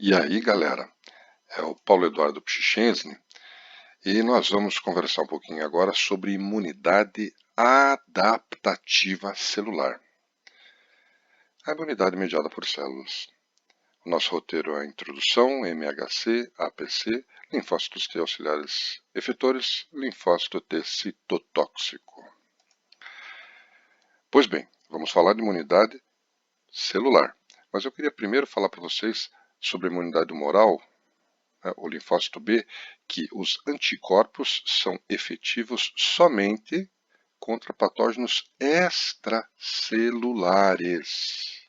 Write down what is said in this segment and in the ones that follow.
E aí, galera, é o Paulo Eduardo Pchichensny e nós vamos conversar um pouquinho agora sobre imunidade adaptativa celular. A imunidade mediada por células. O nosso roteiro é a introdução, MHC, APC, linfócitos T auxiliares efetores, linfócito T citotóxico. Pois bem, vamos falar de imunidade celular, mas eu queria primeiro falar para vocês sobre a imunidade humoral, o linfócito B, que os anticorpos são efetivos somente contra patógenos extracelulares.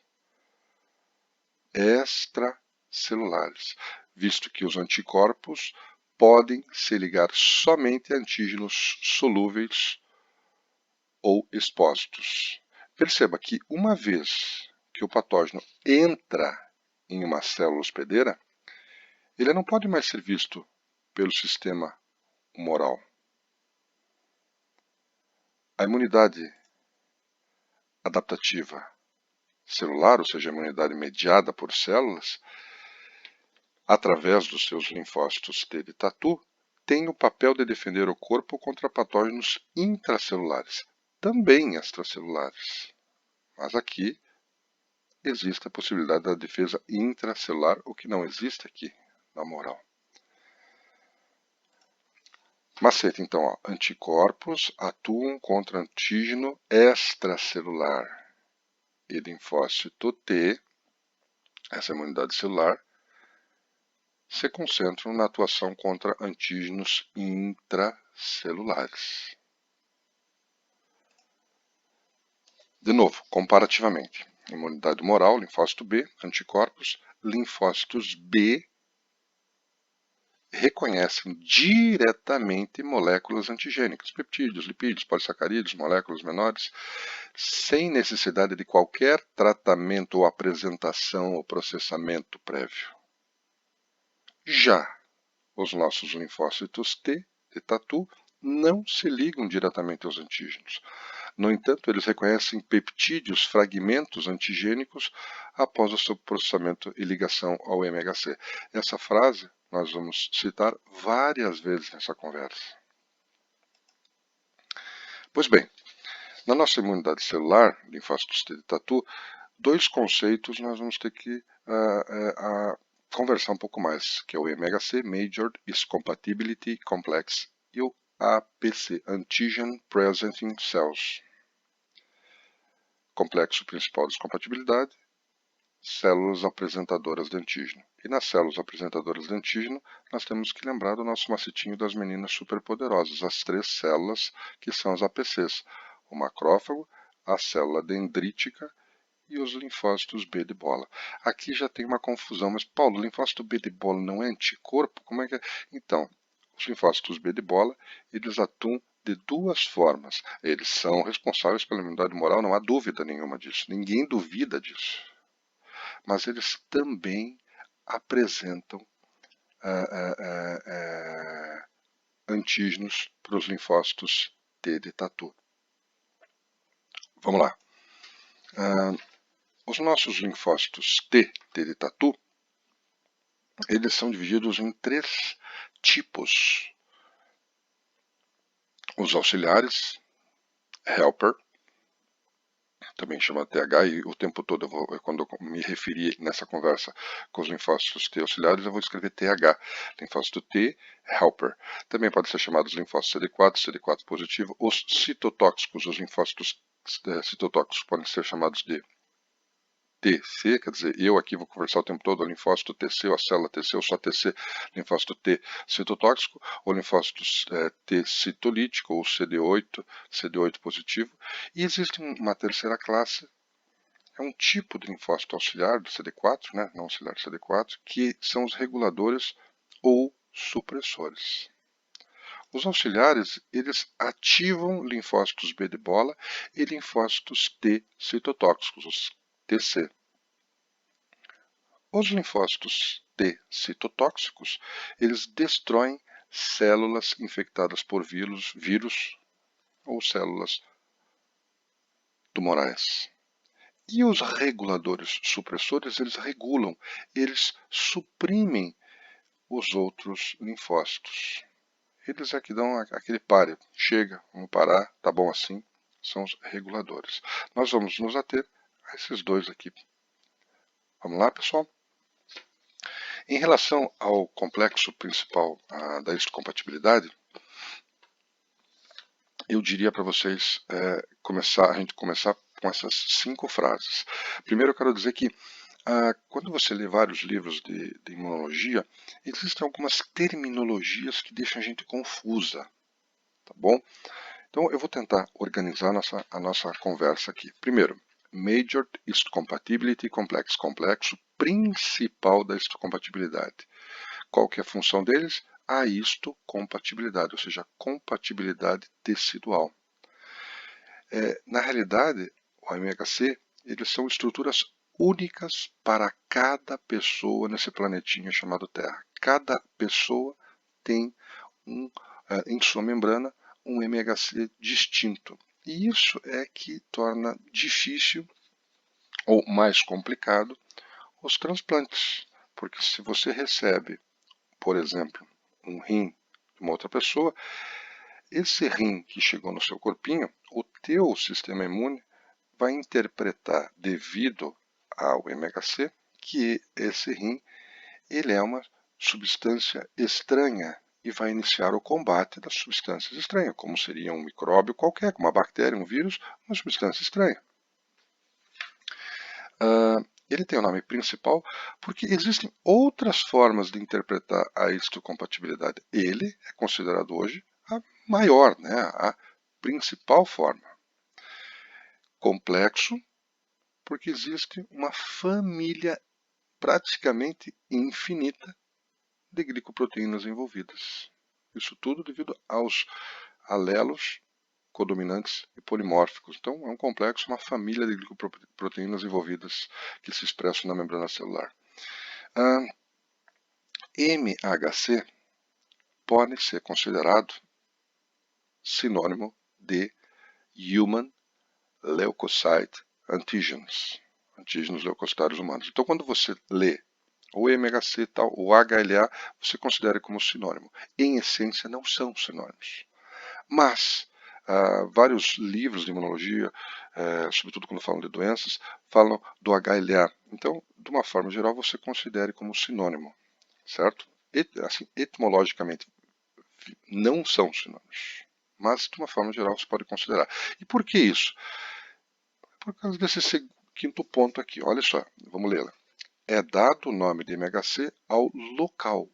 Visto que os anticorpos podem se ligar somente a antígenos solúveis ou expostos. Perceba que uma vez que o patógeno entra em uma célula hospedeira, ele não pode mais ser visto pelo sistema humoral. A imunidade adaptativa celular, ou seja, a imunidade mediada por células, através dos seus linfócitos T de tatu, tem o papel de defender o corpo contra patógenos intracelulares, também extracelulares. Mas aqui existe a possibilidade da defesa intracelular, o que não existe aqui na moral. Macete, então, ó, anticorpos atuam contra antígeno extracelular e linfócito T, essa imunidade celular, se concentram na atuação contra antígenos intracelulares. De novo, comparativamente, imunidade humoral, linfócito B, anticorpos, linfócitos B reconhecem diretamente moléculas antigênicas, peptídeos, lipídios, polissacarídeos, moléculas menores, sem necessidade de qualquer tratamento ou apresentação ou processamento prévio. Já os nossos linfócitos T de tatu não se ligam diretamente aos antígenos. No entanto, eles reconhecem peptídeos, fragmentos antigênicos após o seu processamento e ligação ao MHC. Essa frase nós vamos citar várias vezes nessa conversa. Pois bem, na nossa imunidade celular, linfócitos T de tatu, dois conceitos nós vamos ter que conversar um pouco mais, que é o MHC, Major Histocompatibility Complex, e o APC, Antigen Presenting Cells. Complexo principal de descompatibilidade, células apresentadoras de antígeno. E nas células apresentadoras de antígeno, nós temos que lembrar do nosso macetinho das meninas superpoderosas, as três células que são as APCs, o macrófago, a célula dendrítica e os linfócitos B de bola. Aqui já tem uma confusão, mas Paulo, o linfócito B de bola não é anticorpo? Como é que é? Então, os linfócitos B de bola, eles atuam de duas formas. Eles são responsáveis pela imunidade humoral, não há dúvida nenhuma disso. Ninguém duvida disso. Mas eles também apresentam antígenos para os linfócitos T de tatu. Vamos lá. Os nossos linfócitos T de tatu, eles são divididos em três tipos. Os auxiliares, helper, também chama TH, e o tempo todo, quando eu me referir nessa conversa com os linfócitos T auxiliares, eu vou escrever TH, linfócito T, helper. Também pode ser chamados linfócitos CD4, CD4 positivo, os citotóxicos, os linfócitos citotóxicos podem ser chamados de TC, quer dizer, eu aqui vou conversar o tempo todo, o linfócito TC, ou a célula TC, ou só TC, linfócito T citotóxico, ou linfócito T citolítico, ou CD8 positivo. E existe uma terceira classe, é um tipo de linfócito auxiliar do CD4, né, não auxiliar do CD4, que são os reguladores ou supressores. Os auxiliares, eles ativam linfócitos B de bola e linfócitos T citotóxicos, os TC. Os linfócitos T citotóxicos, eles destroem células infectadas por vírus ou células tumorais. E os reguladores supressores, eles regulam, eles suprimem os outros linfócitos. Eles é que dão aquele pare, chega, vamos parar, tá bom assim, são os reguladores. Nós vamos nos ater a esses dois aqui. Vamos lá, pessoal? Em relação ao complexo principal da histocompatibilidade, eu diria para vocês a gente começar com essas 5 frases. Primeiro eu quero dizer que quando você lê vários livros de imunologia, existem algumas terminologias que deixam a gente confusa, tá bom? Então eu vou tentar organizar a nossa conversa aqui. Primeiro, Major Histocompatibility Complex, complexo principal da histocompatibilidade. Qual que é a função deles? A histocompatibilidade, ou seja, compatibilidade tecidual. Na realidade, o MHC, eles são estruturas únicas para cada pessoa nesse planetinha chamado Terra. Cada pessoa tem em sua membrana um MHC distinto. E isso é que torna difícil ou mais complicado os transplantes. Porque se você recebe, por exemplo, um rim de uma outra pessoa, esse rim que chegou no seu corpinho, o teu sistema imune vai interpretar, devido ao MHC, que esse rim ele é uma substância estranha e vai iniciar o combate das substâncias estranhas, como seria um micróbio qualquer, como uma bactéria, um vírus, uma substância estranha. Ele tem o nome principal porque existem outras formas de interpretar a histocompatibilidade. Ele é considerado hoje a maior, né, a principal forma. Complexo, porque existe uma família praticamente infinita de glicoproteínas envolvidas. Isso tudo devido aos alelos codominantes e polimórficos. Então, é um complexo, uma família de glicoproteínas envolvidas que se expressam na membrana celular. MHC pode ser considerado sinônimo de Human Leukocyte Antigens, antígenos leucocitários humanos. Então, quando você lê o MHC e tal, o HLA, você considera como sinônimo. Em essência, não são sinônimos. Mas vários livros de imunologia, sobretudo quando falam de doenças, falam do HLA. Então, de uma forma geral, você considere como sinônimo, certo? Assim, etimologicamente, não são sinônimos. Mas, de uma forma geral, você pode considerar. E por que isso? Por causa desse quinto ponto aqui. Olha só, vamos lê-la. É dado o nome de MHC ao local,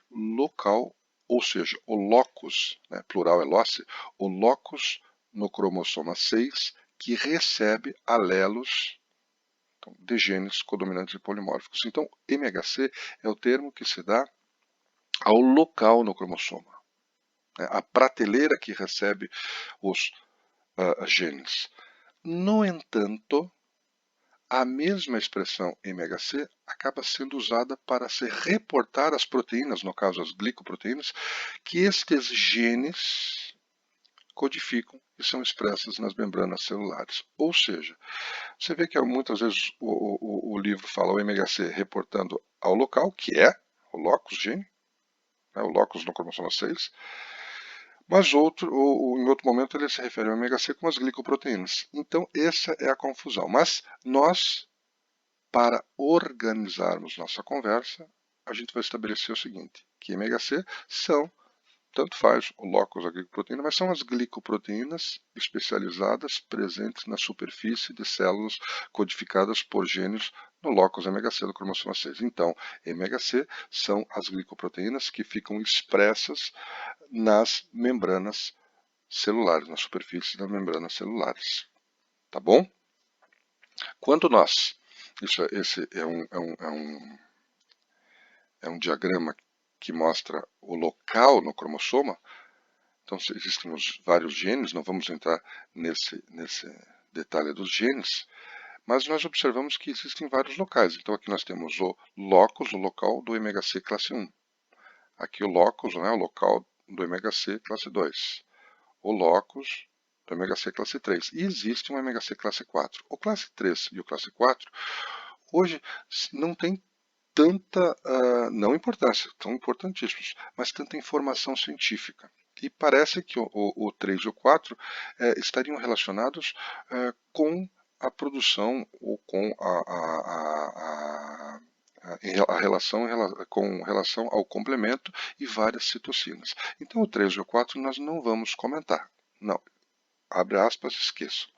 ou seja, o locus, né, plural é loci, o locus no cromossoma 6 que recebe alelos de genes codominantes e polimórficos. Então, MHC é o termo que se dá ao local no cromossoma, né, a prateleira que recebe os genes. No entanto, a mesma expressão MHC acaba sendo usada para se reportar as proteínas, no caso as glicoproteínas, que estes genes codificam e são expressas nas membranas celulares. Ou seja, você vê que muitas vezes o livro fala o MHC reportando ao local, que é o locus gene, né, o locus no cromossoma 6, mas em outro momento ele se refere ao MHC com as glicoproteínas. Então essa é a confusão. Mas nós, para organizarmos nossa conversa, a gente vai estabelecer o seguinte, que MHC são, tanto faz o locus da glicoproteína, mas são as glicoproteínas especializadas presentes na superfície de células codificadas por genes no locus MHC do cromossoma 6. Então, MHC são as glicoproteínas que ficam expressas nas membranas celulares, na superfície das membranas celulares. Tá bom? Quando nós... Esse é um diagrama que mostra o local no cromossoma. Então, existem vários genes, não vamos entrar nesse detalhe dos genes, mas nós observamos que existem vários locais. Então, aqui nós temos o locus, o local do MHC classe 1. Aqui o locus, né, o local do MHC classe 2. O locus do do MHC classe 3. E existe um MHC classe 4. O classe 3 e o classe 4, hoje, não tem tanta, não importância, são importantíssimos, mas tanta informação científica. E parece que o 3 e o 4 estariam relacionados com a produção ou com a relação com relação ao complemento e várias citocinas. Então o 3 e o 4 nós não vamos comentar. Não, abre aspas, esqueço.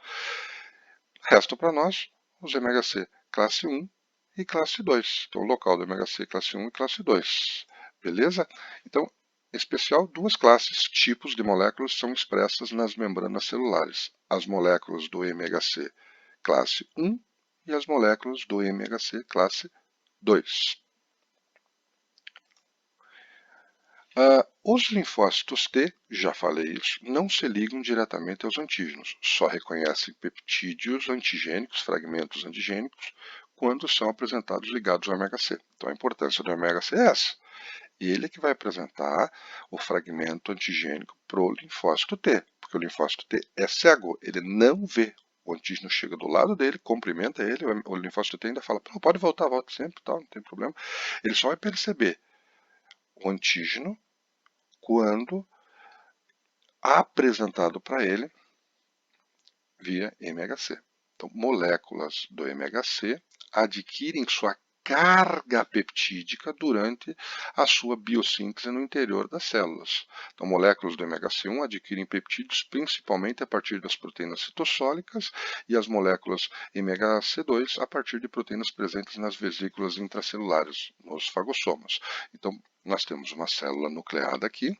Restam para nós os MHC classe 1 e classe 2. Então o local do MHC classe 1 e classe 2. Beleza? Então, em especial, duas classes, tipos de moléculas, são expressas nas membranas celulares. As moléculas do MHC classe 1 e as moléculas do MHC classe 2. Os linfócitos T, já falei isso, não se ligam diretamente aos antígenos, só reconhecem peptídeos antigênicos, fragmentos antigênicos, quando são apresentados ligados ao MHC. Então a importância do MHC é essa. Ele que vai apresentar o fragmento antigênico para o linfócito T, porque o linfócito T é cego, ele não vê. O antígeno chega do lado dele, cumprimenta ele, o linfócito T ainda fala, pode voltar, volta sempre, tal, não tem problema. Ele só vai perceber o antígeno quando apresentado para ele via MHC. Então, moléculas do MHC adquirem sua carga peptídica durante a sua biossíntese no interior das células. Então, moléculas do MHC1 adquirem peptídeos principalmente a partir das proteínas citossólicas e as moléculas MHC2 a partir de proteínas presentes nas vesículas intracelulares, nos fagossomas. Então, nós temos uma célula nucleada aqui.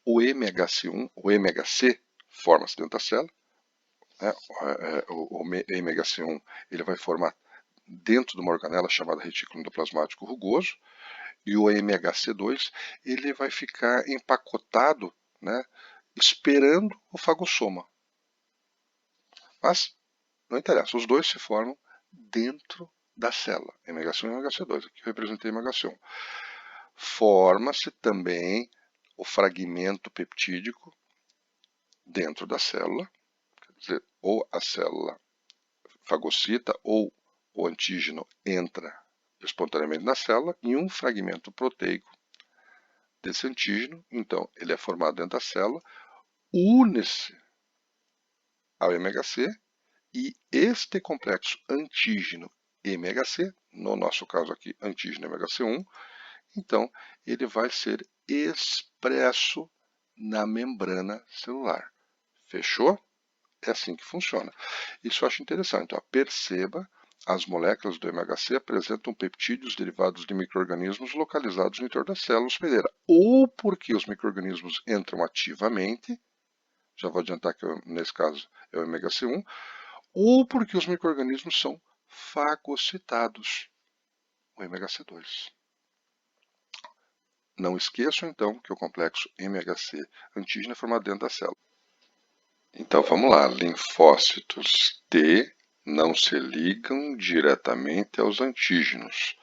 O MHC1, o MHC, forma-se dentro da célula. O MHC1 ele vai formar dentro de uma organela chamada retículo endoplasmático rugoso, e o MHC2 ele vai ficar empacotado, né, esperando o fagossoma. Mas não interessa, os dois se formam dentro da célula, MHC1 e MHC2, aqui eu representei MHC1. Forma-se também o fragmento peptídico dentro da célula, quer dizer, ou a célula fagocita ou o antígeno entra espontaneamente na célula em um fragmento proteico desse antígeno, então ele é formado dentro da célula, une-se ao MHC e este complexo antígeno-MHC, no nosso caso aqui antígeno MHC1, então ele vai ser expresso na membrana celular. Fechou? É assim que funciona. Isso eu acho interessante. Ó. Perceba, as moléculas do MHC apresentam peptídeos derivados de micro-organismos localizados no interior da célula hospedeira. Ou porque os micro-organismos entram ativamente, já vou adiantar que nesse caso é o MHC1, ou porque os micro-organismos são fagocitados, o MHC2. Não esqueçam então que o complexo MHC antígeno é formado dentro da célula. Então vamos lá, linfócitos T não se ligam diretamente aos antígenos,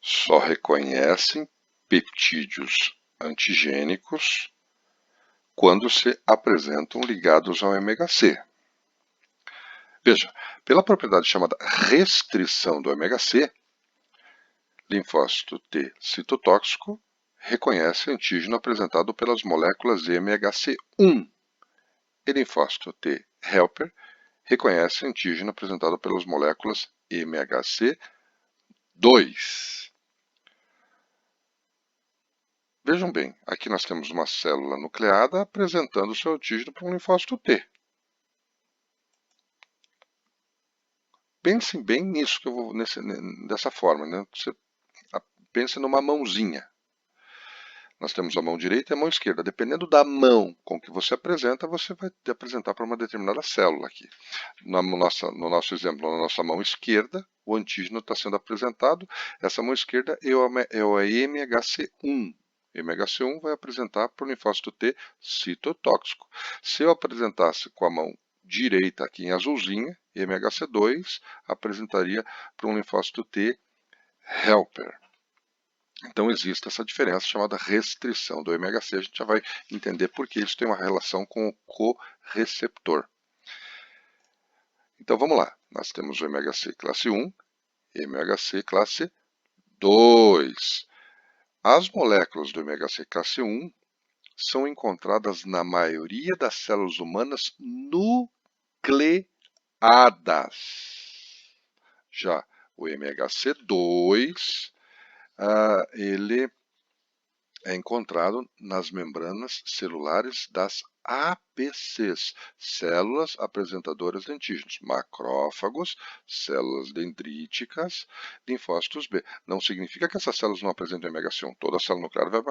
só reconhecem peptídeos antigênicos quando se apresentam ligados ao MHC. Veja, pela propriedade chamada restrição do MHC, linfócito T citotóxico reconhece antígeno apresentado pelas moléculas MHC1. E linfócito T helper reconhece antígeno apresentado pelas moléculas MHC2. Vejam bem, aqui nós temos uma célula nucleada apresentando seu antígeno para um linfócito T. Pensem bem nisso que eu vou dessa forma, né? Você pense numa mãozinha. Nós temos a mão direita e a mão esquerda. Dependendo da mão com que você apresenta, você vai apresentar para uma determinada célula aqui. No nosso exemplo, na nossa mão esquerda, o antígeno está sendo apresentado. Essa mão esquerda é o MHC1. MHC1 vai apresentar para o linfócito T citotóxico. Se eu apresentasse com a mão direita aqui em azulzinha, MHC2 apresentaria para um linfócito T helper. Então existe essa diferença chamada restrição do MHC. A gente já vai entender por que isso tem uma relação com o correceptor. Então vamos lá. Nós temos o MHC classe 1 e MHC classe 2. As moléculas do MHC classe 1 são encontradas na maioria das células humanas nucleadas. Já o MHC2, ele é encontrado nas membranas celulares das APCs, células apresentadoras de antígenos, macrófagos, células dendríticas, linfócitos B. Não significa que essas células não apresentam MHC1. Toda célula nuclear vai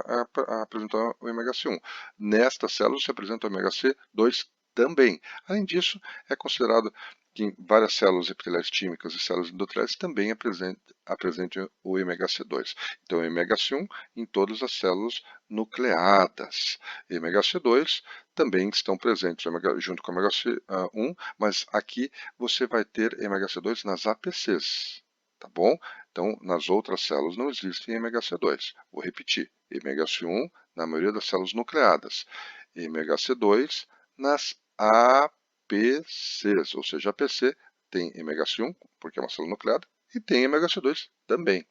apresentar o MHC1. Nestas células se apresenta o MHC2 também. Além disso, é considerado que várias células epiteliais tímicas e células endoteliais também apresentem o MHC2. Então, o MHC1 em todas as células nucleadas. MHC2 também estão presentes junto com o MHC1, mas aqui você vai ter MHC2 nas APCs, tá bom? Então, nas outras células não existe MHC2. Vou repetir, MHC1 na maioria das células nucleadas, MHC2 nas APCs, ou seja, a APC tem MHC1, porque é uma célula nucleada, e tem MHC2 também.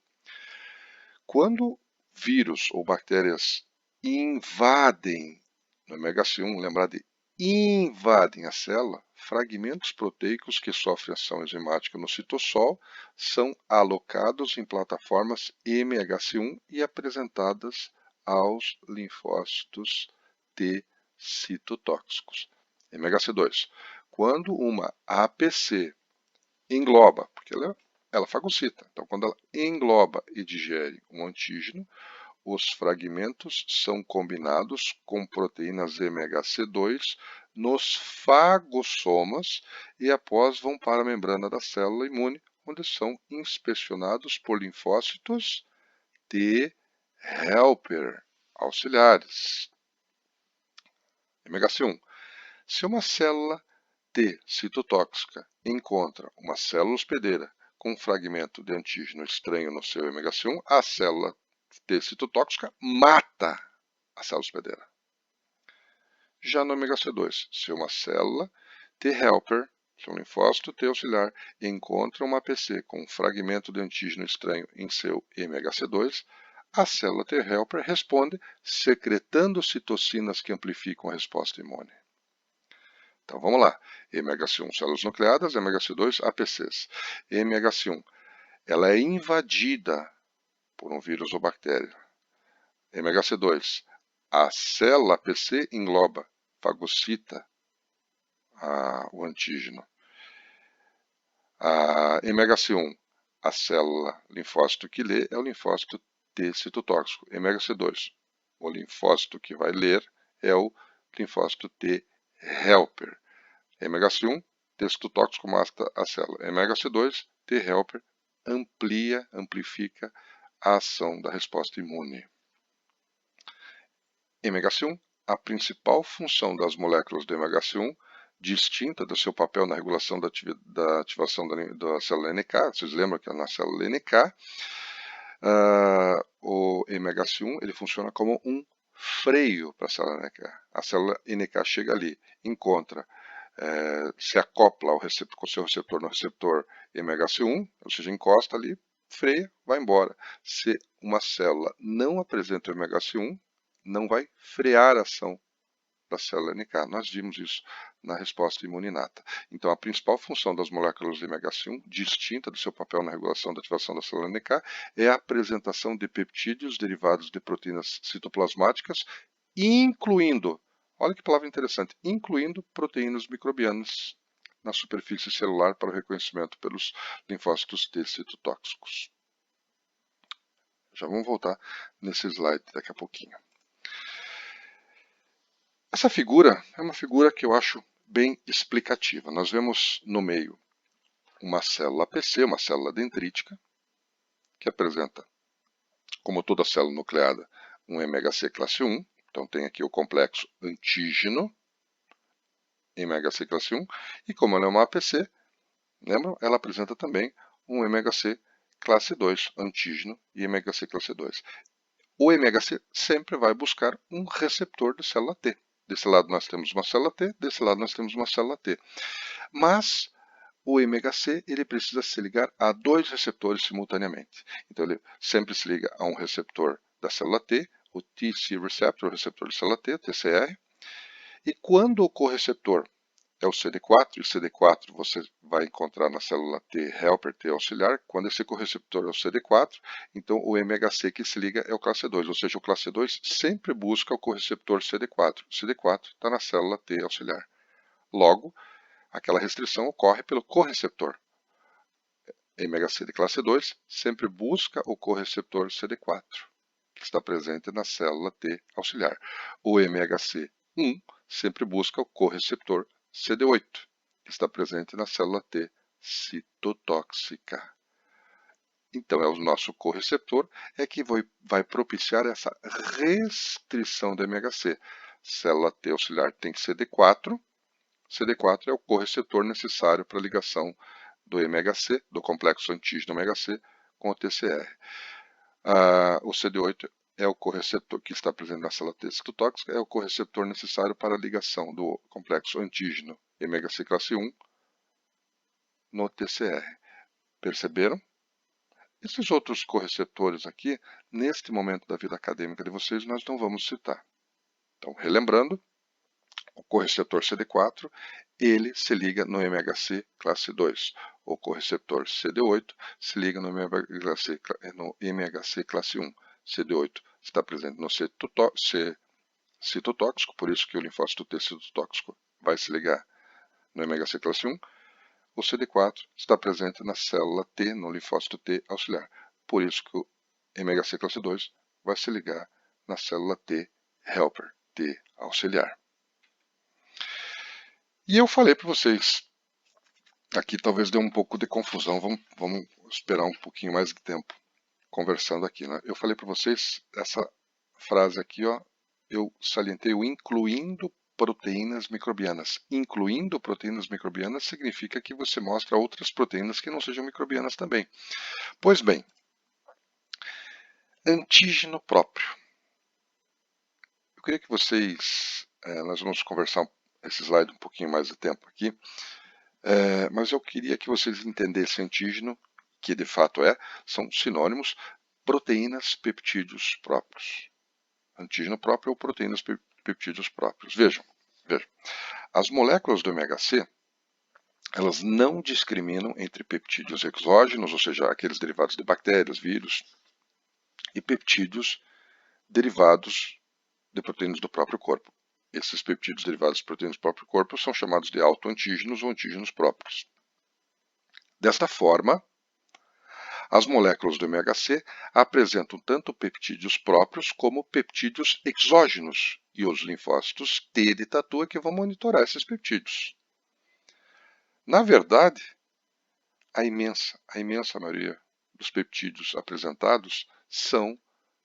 Quando vírus ou bactérias invadem, no MHC1, lembrar de invadem a célula, fragmentos proteicos que sofrem ação enzimática no citossol são alocados em plataformas MHC1 e apresentadas aos linfócitos T citotóxicos. MHC2. Quando uma APC engloba, porque ela fagocita. Então, quando ela engloba e digere um antígeno, os fragmentos são combinados com proteínas MHC2 nos fagossomas e após vão para a membrana da célula imune, onde são inspecionados por linfócitos T helper auxiliares. MHC1. Se uma célula T citotóxica encontra uma célula hospedeira com um fragmento de antígeno estranho no seu MHC1, a célula T citotóxica mata a célula hospedeira. Já no MHC2, se uma célula T helper, que é um linfócito T auxiliar, encontra uma APC com um fragmento de antígeno estranho em seu MHC2, a célula T helper responde secretando citocinas que amplificam a resposta imune. Então vamos lá. MHC1, células nucleadas, MHC2, APCs. MHC1, ela é invadida por um vírus ou bactéria. MHC2, a célula APC engloba, fagocita o antígeno. A MHC1, a célula linfócito que lê é o linfócito T citotóxico. MHC2, o linfócito que vai ler é o linfócito T helper. MHC1, T citotóxico mata a célula. MHC2, T helper, amplifica a ação da resposta imune. MHC1, a principal função das moléculas do MHC1, distinta do seu papel na regulação da ativação da célula NK, vocês lembram que na célula NK, o MHC1 ele funciona como um freio para a célula NK. A célula NK chega ali, encontra, se acopla com o seu receptor no receptor MHC1, ou seja, encosta ali, freia, vai embora. Se uma célula não apresenta o MHC1, não vai frear a ação da célula NK. Nós vimos isso na resposta imune inata. Então, a principal função das moléculas de MHC1, distinta do seu papel na regulação da ativação da célula NK, é a apresentação de peptídeos derivados de proteínas citoplasmáticas, incluindo, olha que palavra interessante, incluindo proteínas microbianas na superfície celular para o reconhecimento pelos linfócitos T citotóxicos. Já vamos voltar nesse slide daqui a pouquinho. Essa figura é uma figura que eu acho bem explicativa. Nós vemos no meio uma célula APC, uma célula dendrítica, que apresenta, como toda célula nucleada, um MHC classe 1. Então tem aqui o complexo antígeno, MHC classe 1, e como ela é uma APC, lembram? Ela apresenta também um MHC classe 2, antígeno e MHC classe 2. O MHC sempre vai buscar um receptor de célula T. Desse lado nós temos uma célula T, desse lado nós temos uma célula T. Mas o MHC ele precisa se ligar a dois receptores simultaneamente. Então ele sempre se liga a um receptor da célula T, o TC receptor, o receptor de célula T, TCR. E quando o correceptor é o CD4, e o CD4 você vai encontrar na célula T helper, T auxiliar, quando esse correceptor é o CD4, então o MHC que se liga é o classe 2, ou seja, o classe 2 sempre busca o correceptor CD4. O CD4 está na célula T auxiliar. Logo, aquela restrição ocorre pelo correceptor. MHC de classe 2 sempre busca o correceptor CD4, que está presente na célula T auxiliar. O MHC1 sempre busca o correceptor CD8, que está presente na célula T citotóxica. Então, é o nosso correceptor que vai propiciar essa restrição do MHC. Célula T auxiliar tem CD4. CD4 é o correceptor necessário para a ligação do MHC, do complexo antígeno MHC, com o TCR. O CD8 é o correceptor que está presente na célula T citotóxica, é o correceptor necessário para a ligação do complexo antígeno MHC classe 1 no TCR. Perceberam? Esses outros correceptores aqui, neste momento da vida acadêmica de vocês, nós não vamos citar. Então, relembrando, o correceptor CD4, ele se liga no MHC classe 2. O correceptor CD8 se liga no MHC classe 1. CD8 está presente no citotóxico, por isso que o linfócito T citotóxico vai se ligar no MHC classe 1. O CD4 está presente na célula T, no linfócito T auxiliar. Por isso que o MHC classe 2 vai se ligar na célula T helper, T auxiliar. E eu falei para vocês, aqui talvez dê um pouco de confusão, vamos esperar um pouquinho mais de tempo conversando aqui, né? Eu falei para vocês, essa frase aqui, ó, eu salientei o incluindo proteínas microbianas. Incluindo proteínas microbianas significa que você mostra outras proteínas que não sejam microbianas também. Pois bem, antígeno próprio. Eu queria que vocês, nós vamos conversar esse slide um pouquinho mais de tempo aqui, mas eu queria que vocês entendessem antígeno, que de fato são sinônimos, proteínas peptídeos próprios. Antígeno próprio ou proteínas peptídeos próprios. Vejam, as moléculas do MHC, elas não discriminam entre peptídeos exógenos, ou seja, aqueles derivados de bactérias, vírus, e peptídeos derivados de proteínas do próprio corpo. Esses peptídeos derivados de proteínas do próprio corpo são chamados de autoantígenos ou antígenos próprios. Desta forma, as moléculas do MHC apresentam tanto peptídeos próprios como peptídeos exógenos, e os linfócitos T de tatu é que vão monitorar esses peptídeos. Na verdade, a imensa maioria dos peptídeos apresentados são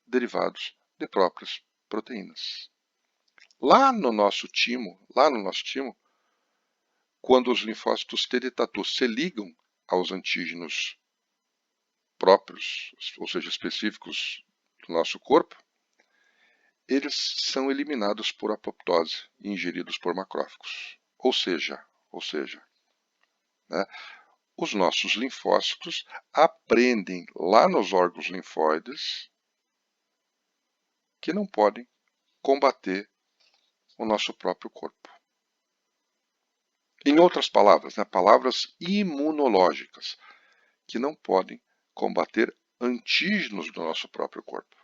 derivados de próprias proteínas. Lá no nosso timo, quando os linfócitos T de tatu se ligam aos antígenos próprios, ou seja, específicos do nosso corpo, eles são eliminados por apoptose e ingeridos por macrófagos. Ou seja, né, os nossos linfócitos aprendem lá nos órgãos linfóides que não podem combater o nosso próprio corpo. Em outras palavras, né, palavras imunológicas, que não podem combater antígenos do nosso próprio corpo.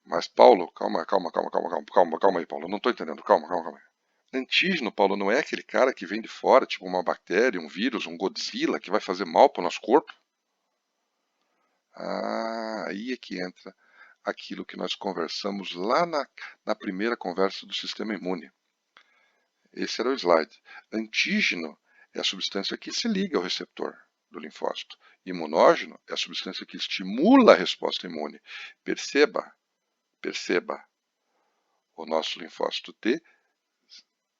Mas, Paulo, calma aí, Paulo, não estou entendendo, calma aí. Antígeno, Paulo, não é aquele cara que vem de fora, tipo uma bactéria, um vírus, um Godzilla, que vai fazer mal para o nosso corpo? Aí é que entra aquilo que nós conversamos lá na primeira conversa do sistema imune. Esse era o slide. Antígeno é a substância que se liga ao receptor do linfócito. Imunógeno é a substância que estimula a resposta imune. Perceba, o nosso linfócito T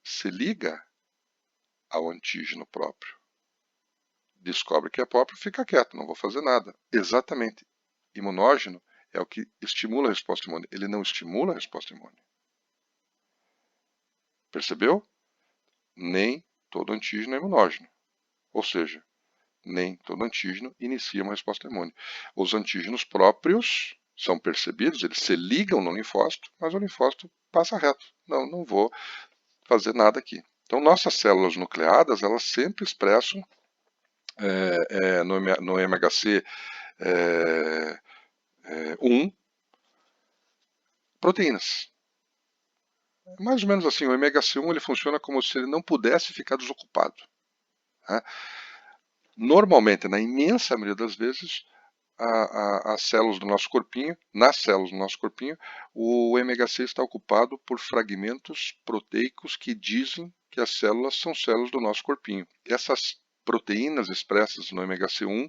se liga ao antígeno próprio. descobre que é próprio, fica quieto, não vou fazer nada. Exatamente. Imunógeno é o que estimula a resposta imune. Ele não estimula a resposta imune. Percebeu? Nem todo antígeno é imunógeno. Ou seja, nem todo antígeno inicia uma resposta imune. Os antígenos próprios são percebidos, eles se ligam no linfócito, mas o linfócito passa reto. Não vou fazer nada aqui. Então, nossas células nucleadas, elas sempre expressam no MHC 1 proteínas. Mais ou menos assim, o MHC1 ele funciona como se ele não pudesse ficar desocupado. Né? Normalmente, na imensa maioria das vezes, as células do nosso corpinho, nas células do nosso corpinho, o MHC está ocupado por fragmentos proteicos que dizem que as células são células do nosso corpinho. Essas proteínas expressas no MHC1,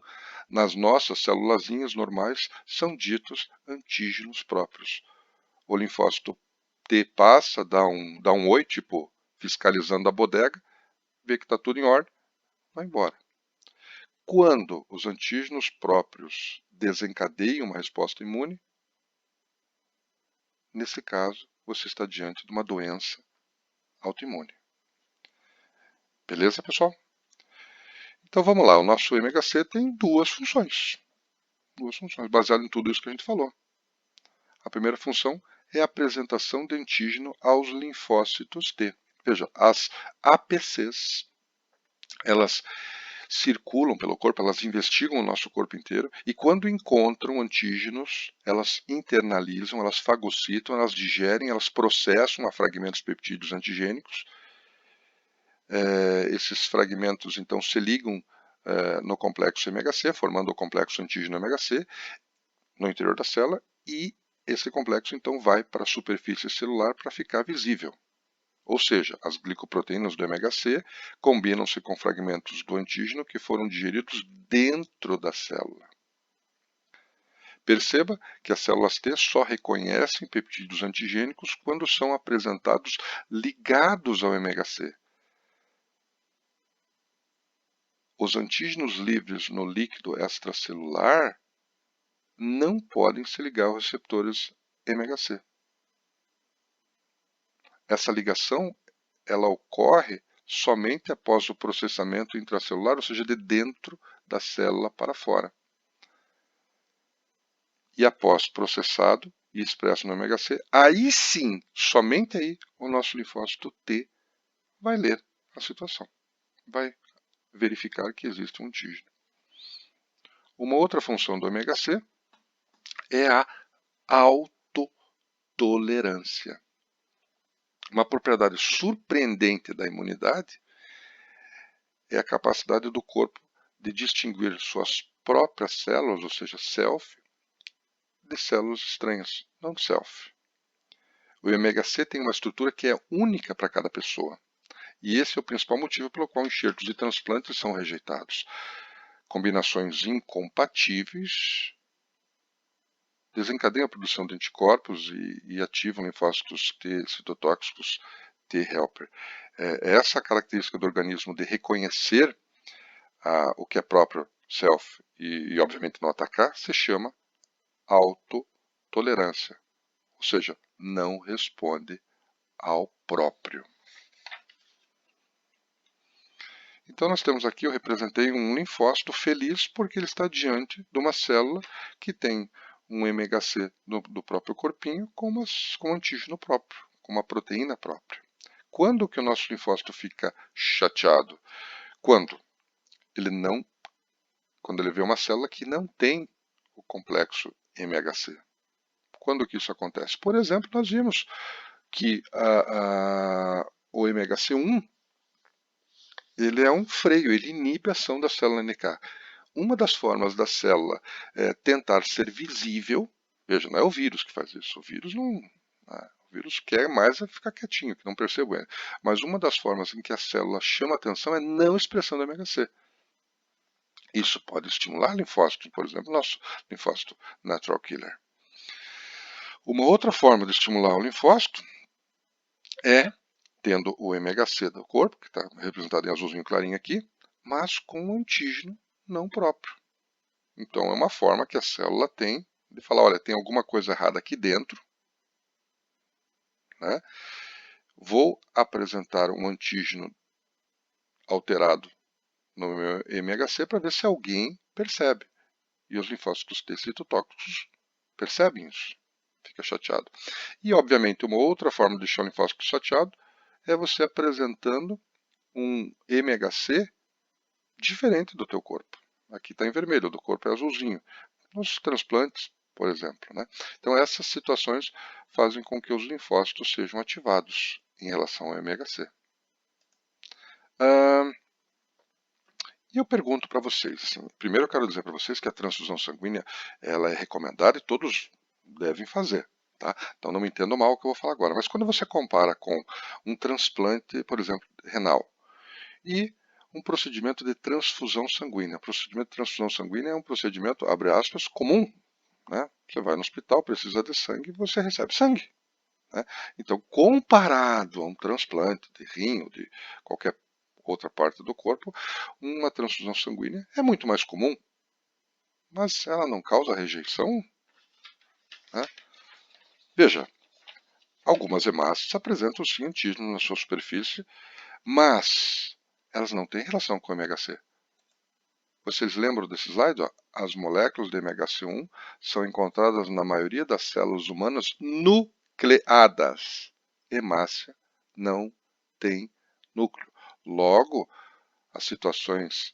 nas nossas célulazinhas normais, são ditos antígenos próprios. O linfócito T passa, dá um oi, tipo fiscalizando a bodega, vê que está tudo em ordem, vai embora. Quando os antígenos próprios desencadeiam uma resposta imune, nesse caso, você está diante de uma doença autoimune. Beleza, pessoal? Então vamos lá, o nosso MHC tem duas funções, baseado em tudo isso que a gente falou. A primeira função é a apresentação de antígeno aos linfócitos T. Veja, as APCs, elas circulam pelo corpo, elas investigam o nosso corpo inteiro e quando encontram antígenos, elas internalizam, elas fagocitam, elas digerem, elas processam a fragmentos peptídeos antigênicos. Esses fragmentos então se ligam no complexo MHC, formando o complexo antígeno MHC no interior da célula e esse complexo então vai para a superfície celular para ficar visível. Ou seja, as glicoproteínas do MHC combinam-se com fragmentos do antígeno que foram digeridos dentro da célula. Perceba que as células T só reconhecem peptídeos antigênicos quando são apresentados ligados ao MHC. Os antígenos livres no líquido extracelular não podem se ligar aos receptores MHC. Essa ligação ela ocorre somente após o processamento intracelular, ou seja, de dentro da célula para fora. E após processado e expresso no MHC, aí sim, somente aí, o nosso linfócito T vai ler a situação, vai verificar que existe um antígeno. Uma outra função do MHC é a autotolerância. Uma propriedade surpreendente da imunidade é a capacidade do corpo de distinguir suas próprias células, ou seja, self, de células estranhas, não de self. O MHC tem uma estrutura que é única para cada pessoa. E esse é o principal motivo pelo qual enxertos de transplantes são rejeitados. Combinações incompatíveis desencadeiam a produção de anticorpos e ativam linfócitos T citotóxicos T helper. Essa característica do organismo de reconhecer o que é próprio self e obviamente não atacar se chama autotolerância, ou seja, não responde ao próprio. Então nós temos aqui, eu representei um linfócito feliz porque ele está diante de uma célula que tem um MHC do próprio corpinho com um antígeno próprio, com uma proteína própria. Quando que o nosso linfócito fica chateado? Quando ele vê uma célula que não tem o complexo MHC. Quando que isso acontece? Por exemplo, nós vimos que o MHC1 ele é um freio, ele inibe a ação da célula NK. Uma das formas da célula tentar ser visível, veja, não é o vírus que faz isso, o vírus não... O vírus quer mais é ficar quietinho, que não percebo ele. Mas uma das formas em que a célula chama atenção é não expressão do MHC. Isso pode estimular linfócito, por exemplo, nosso linfócito natural killer. Uma outra forma de estimular o linfócito é tendo o MHC do corpo, que está representado em azulzinho clarinho aqui, mas com um antígeno não próprio. Então é uma forma que a célula tem de falar, olha, tem alguma coisa errada aqui dentro, né? Vou apresentar um antígeno alterado no meu MHC para ver se alguém percebe. E os linfócitos T citotóxicos percebem isso. Fica chateado. E, obviamente, uma outra forma de deixar o linfócito chateado é você apresentando um MHC diferente do teu corpo. Aqui está em vermelho, do corpo é azulzinho. Nos transplantes, por exemplo. Né? Então, essas situações fazem com que os linfócitos sejam ativados em relação ao MHC. E eu pergunto para vocês, assim, primeiro eu quero dizer para vocês que a transfusão sanguínea ela é recomendada e todos devem fazer. Tá? Então não me entendam mal o que eu vou falar agora. Mas quando você compara com um transplante, por exemplo, renal, e um procedimento de transfusão sanguínea. O procedimento de transfusão sanguínea é um procedimento, abre aspas, comum. Né? Você vai no hospital, precisa de sangue e você recebe sangue. Né? Então, comparado a um transplante de rim ou de qualquer outra parte do corpo, uma transfusão sanguínea é muito mais comum, mas ela não causa rejeição. Né? Veja, algumas hemácias apresentam sim antígeno na sua superfície, mas elas não têm relação com o MHC. Vocês lembram desse slide? Ó? As moléculas de MHC1 são encontradas na maioria das células humanas nucleadas. Hemácia não tem núcleo. Logo, as situações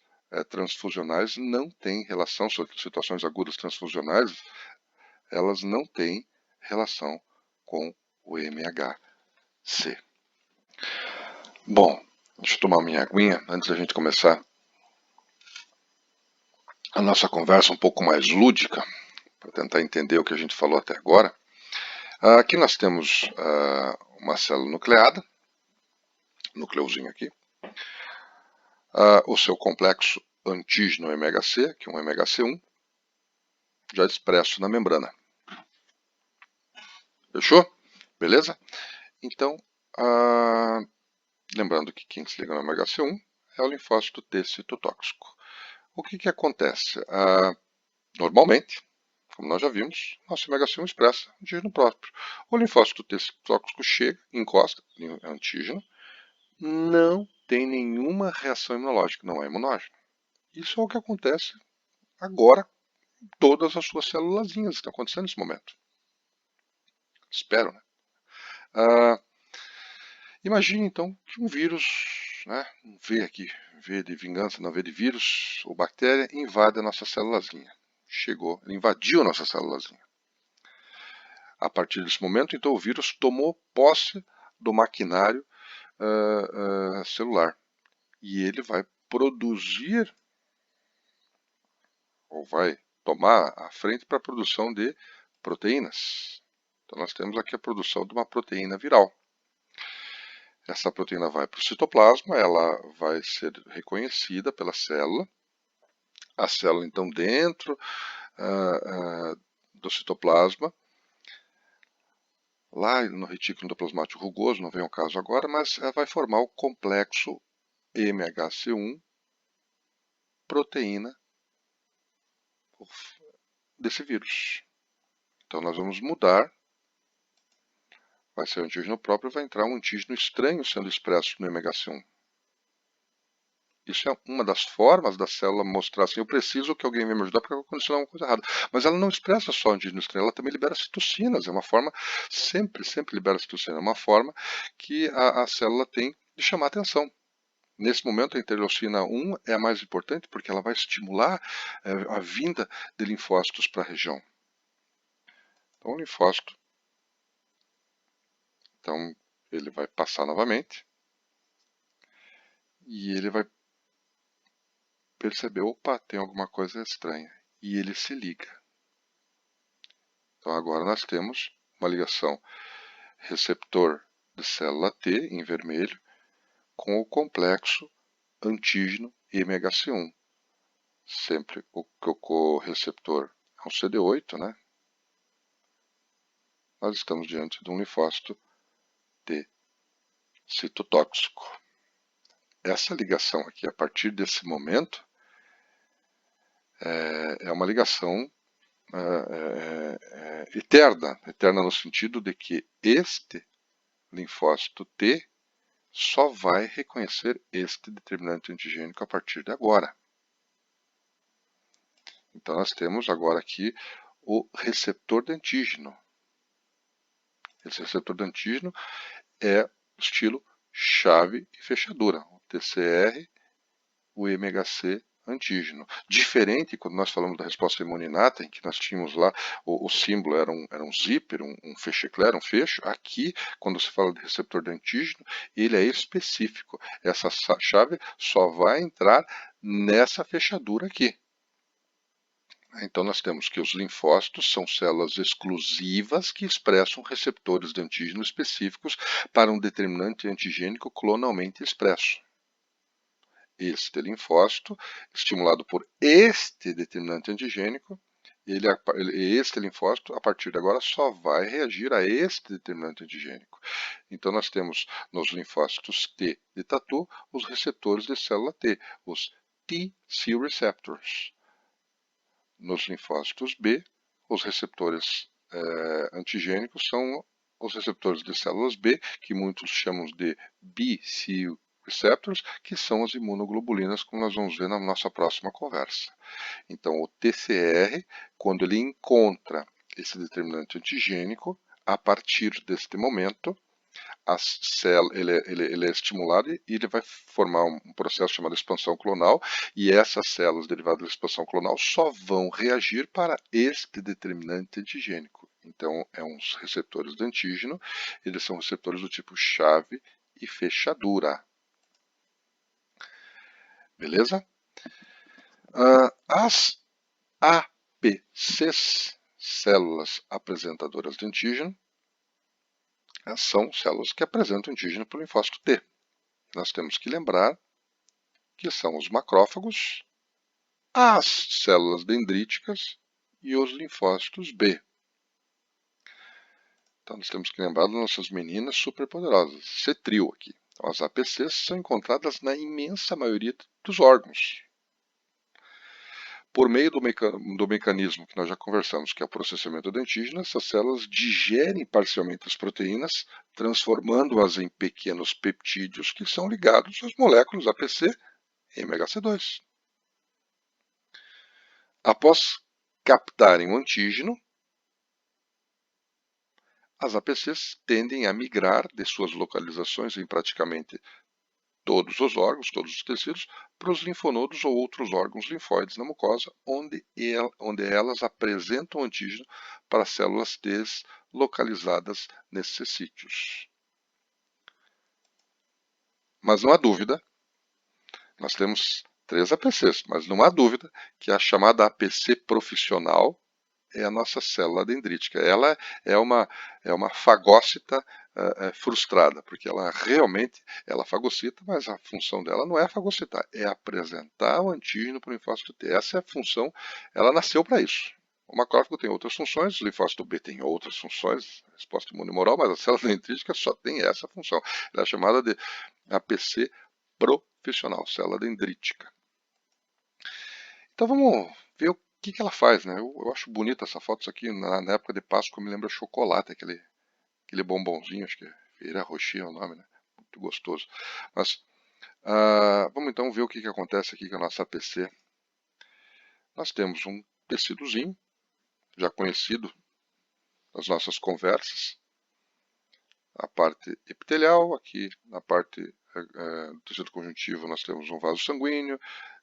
transfusionais não têm relação, situações agudas transfusionais, elas não têm relação com o MHC. Bom, deixa eu tomar minha aguinha antes da gente começar a nossa conversa um pouco mais lúdica, para tentar entender o que a gente falou até agora. Aqui nós temos uma célula nucleada, nucleuzinho aqui, o seu complexo antígeno MHC, que é um MHC1, já expresso na membrana. Fechou? Beleza? Então, lembrando que quem se liga no MHC1 é o linfócito T citotóxico. O que acontece? Normalmente, como nós já vimos, nosso MHC1 expressa antígeno próprio. O linfócito T citotóxico chega, encosta em antígeno, não tem nenhuma reação imunológica, não é imunógeno. Isso é o que acontece agora em todas as suas célulazinhas que estão acontecendo nesse momento. Espero, né? Imagine então que um vírus, né, um V aqui, V de vingança, não V de vírus ou bactéria, invade a nossa célulazinha. Chegou, ele invadiu a nossa célulazinha. A partir desse momento, então, o vírus tomou posse do maquinário celular. E ele vai produzir, ou vai tomar a frente para a produção de proteínas. Então, nós temos aqui a produção de uma proteína viral. Essa proteína vai para o citoplasma, ela vai ser reconhecida pela célula. A célula, então, dentro do citoplasma, lá no retículo endoplasmático rugoso, não vem ao caso agora, mas ela vai formar o complexo MHC1 proteína desse vírus. Então nós vamos mudar, vai ser o antígeno próprio, vai entrar um antígeno estranho sendo expresso no MHC1. Isso é uma das formas da célula mostrar assim, eu preciso que alguém venha me ajudar porque aconteceu alguma coisa errada. Mas ela não expressa só antígeno estranho, ela também libera citocinas, é uma forma, sempre libera citocina, é uma forma que a célula tem de chamar atenção. Nesse momento, a interleucina 1 é a mais importante porque ela vai estimular a vinda de linfócitos para a região. Então, o linfócito, então, ele vai passar novamente e ele vai perceber, opa, tem alguma coisa estranha. E ele se liga. Então, agora nós temos uma ligação receptor de célula T, em vermelho, com o complexo antígeno MHC1. Sempre o co-receptor é um CD8, né? Nós estamos diante de um linfócito T citotóxico. Essa ligação aqui, a partir desse momento, é uma ligação eterna no sentido de que este linfócito T só vai reconhecer este determinante antigênico a partir de agora. Então nós temos agora aqui o receptor de antígeno. Esse receptor de antígeno é estilo chave e fechadura, o TCR, o MHC antígeno. Diferente quando nós falamos da resposta imune inata, em que nós tínhamos lá o símbolo era um zíper, um fechecler, um fecho. Aqui, quando se fala de receptor de antígeno, ele é específico. Essa chave só vai entrar nessa fechadura aqui. Então nós temos que os linfócitos são células exclusivas que expressam receptores de antígeno específicos para um determinante antigênico clonalmente expresso. Este linfócito, estimulado por este determinante antigênico, este linfócito, a partir de agora, só vai reagir a este determinante antigênico. Então nós temos nos linfócitos T de tatu os receptores de célula T, os TC receptors. Nos linfócitos B, os receptores antigênicos são os receptores de células B, que muitos chamam de BC receptors, que são as imunoglobulinas, como nós vamos ver na nossa próxima conversa. Então, o TCR, quando ele encontra esse determinante antigênico, a partir deste momento, ele é estimulado e ele vai formar um processo chamado expansão clonal, e essas células derivadas da expansão clonal só vão reagir para este determinante antigênico. Então, é uns receptores de antígeno, eles são receptores do tipo chave e fechadura. Beleza? As APCs, células apresentadoras de antígeno, são células que apresentam antígeno para o linfócito T. Nós temos que lembrar que são os macrófagos, as células dendríticas e os linfócitos B. Então nós temos que lembrar das nossas meninas superpoderosas, esse trio aqui. Então, as APCs são encontradas na imensa maioria dos órgãos. Por meio do mecanismo que nós já conversamos, que é o processamento do antígeno, essas células digerem parcialmente as proteínas, transformando-as em pequenos peptídeos que são ligados às moléculas APC e MHC2. Após captarem o antígeno, as APCs tendem a migrar de suas localizações em praticamente todos os órgãos, todos os tecidos, para os linfonodos ou outros órgãos linfóides na mucosa, onde elas apresentam antígeno para células T localizadas nesses sítios. Mas não há dúvida, nós temos 3 APCs, mas não há dúvida que a chamada APC profissional é a nossa célula dendrítica. Ela é uma fagócita frustrada, porque ela realmente fagocita, mas a função dela não é fagocitar, é apresentar o antígeno para o linfócito T. Essa é a função, ela nasceu para isso. O macrófago tem outras funções, o linfócito B tem outras funções, resposta imunomoral, mas a célula dendrítica só tem essa função. Ela é chamada de APC profissional, célula dendrítica. Então vamos ver o que ela faz, né? Eu acho bonita essa foto, isso aqui na época de Páscoa me lembra chocolate, aquele bombonzinho, acho que é Feira Rocher é o nome, né? Muito gostoso. Mas vamos então ver o que acontece aqui com a nossa APC. Nós temos um tecidozinho, já conhecido das nossas conversas, a parte epitelial, aqui na parte do tecido conjuntivo nós temos um vaso sanguíneo,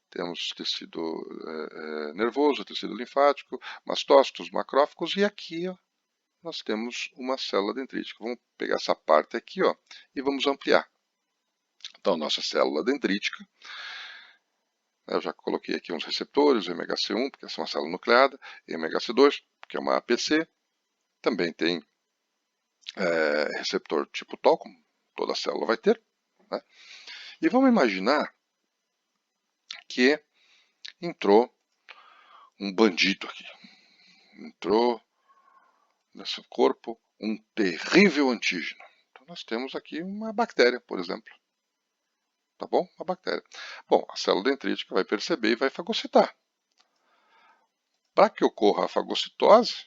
temos tecido nervoso, tecido linfático, mastócitos, macrófagos, e aqui ó, nós temos uma célula dendrítica. Vamos pegar essa parte aqui ó, e vamos ampliar. Então, nossa célula dendrítica, eu já coloquei aqui uns receptores, o MHC1, porque essa é uma célula nucleada, e MHC2, que é uma APC, também tem receptor tipo TOL, como toda célula vai ter. Né? E vamos imaginar que entrou um bandido aqui. Entrou nesse corpo um terrível antígeno. Então nós temos aqui uma bactéria, por exemplo. Tá bom? Uma bactéria. Bom, a célula dendrítica vai perceber e vai fagocitar. Para que ocorra a fagocitose,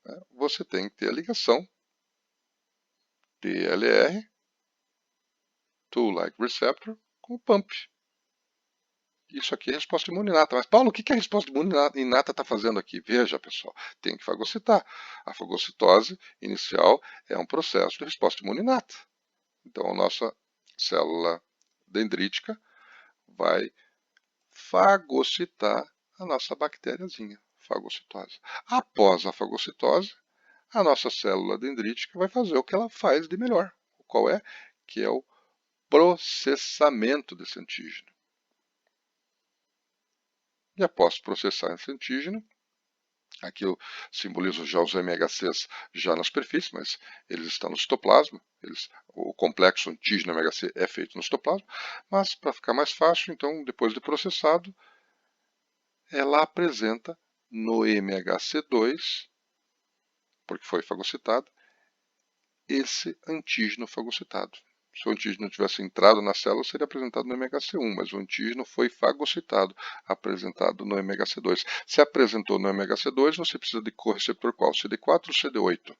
né, você tem que ter a ligação TLR, Toll-like receptor, com o pump. Isso aqui é resposta imune inata. Mas, Paulo, o que a resposta imune inata está fazendo aqui? Veja, pessoal, tem que fagocitar. A fagocitose inicial é um processo de resposta imune inata. Então, a nossa célula dendrítica vai fagocitar a nossa bactériazinha, fagocitose. Após a fagocitose, a nossa célula dendrítica vai fazer o que ela faz de melhor. Qual é? Que é o processamento desse antígeno. E após processar esse antígeno, aqui eu simbolizo já os MHCs já na superfície, mas eles estão no citoplasma. O complexo antígeno MHC é feito no citoplasma. Mas para ficar mais fácil, então, depois de processado, ela apresenta no MHC2, porque foi fagocitado, esse antígeno fagocitado. Se o antígeno tivesse entrado na célula, seria apresentado no MHC1, mas o antígeno foi fagocitado, apresentado no MHC2. Se apresentou no MHC2, você precisa de correceptor qual? CD4 ou CD8?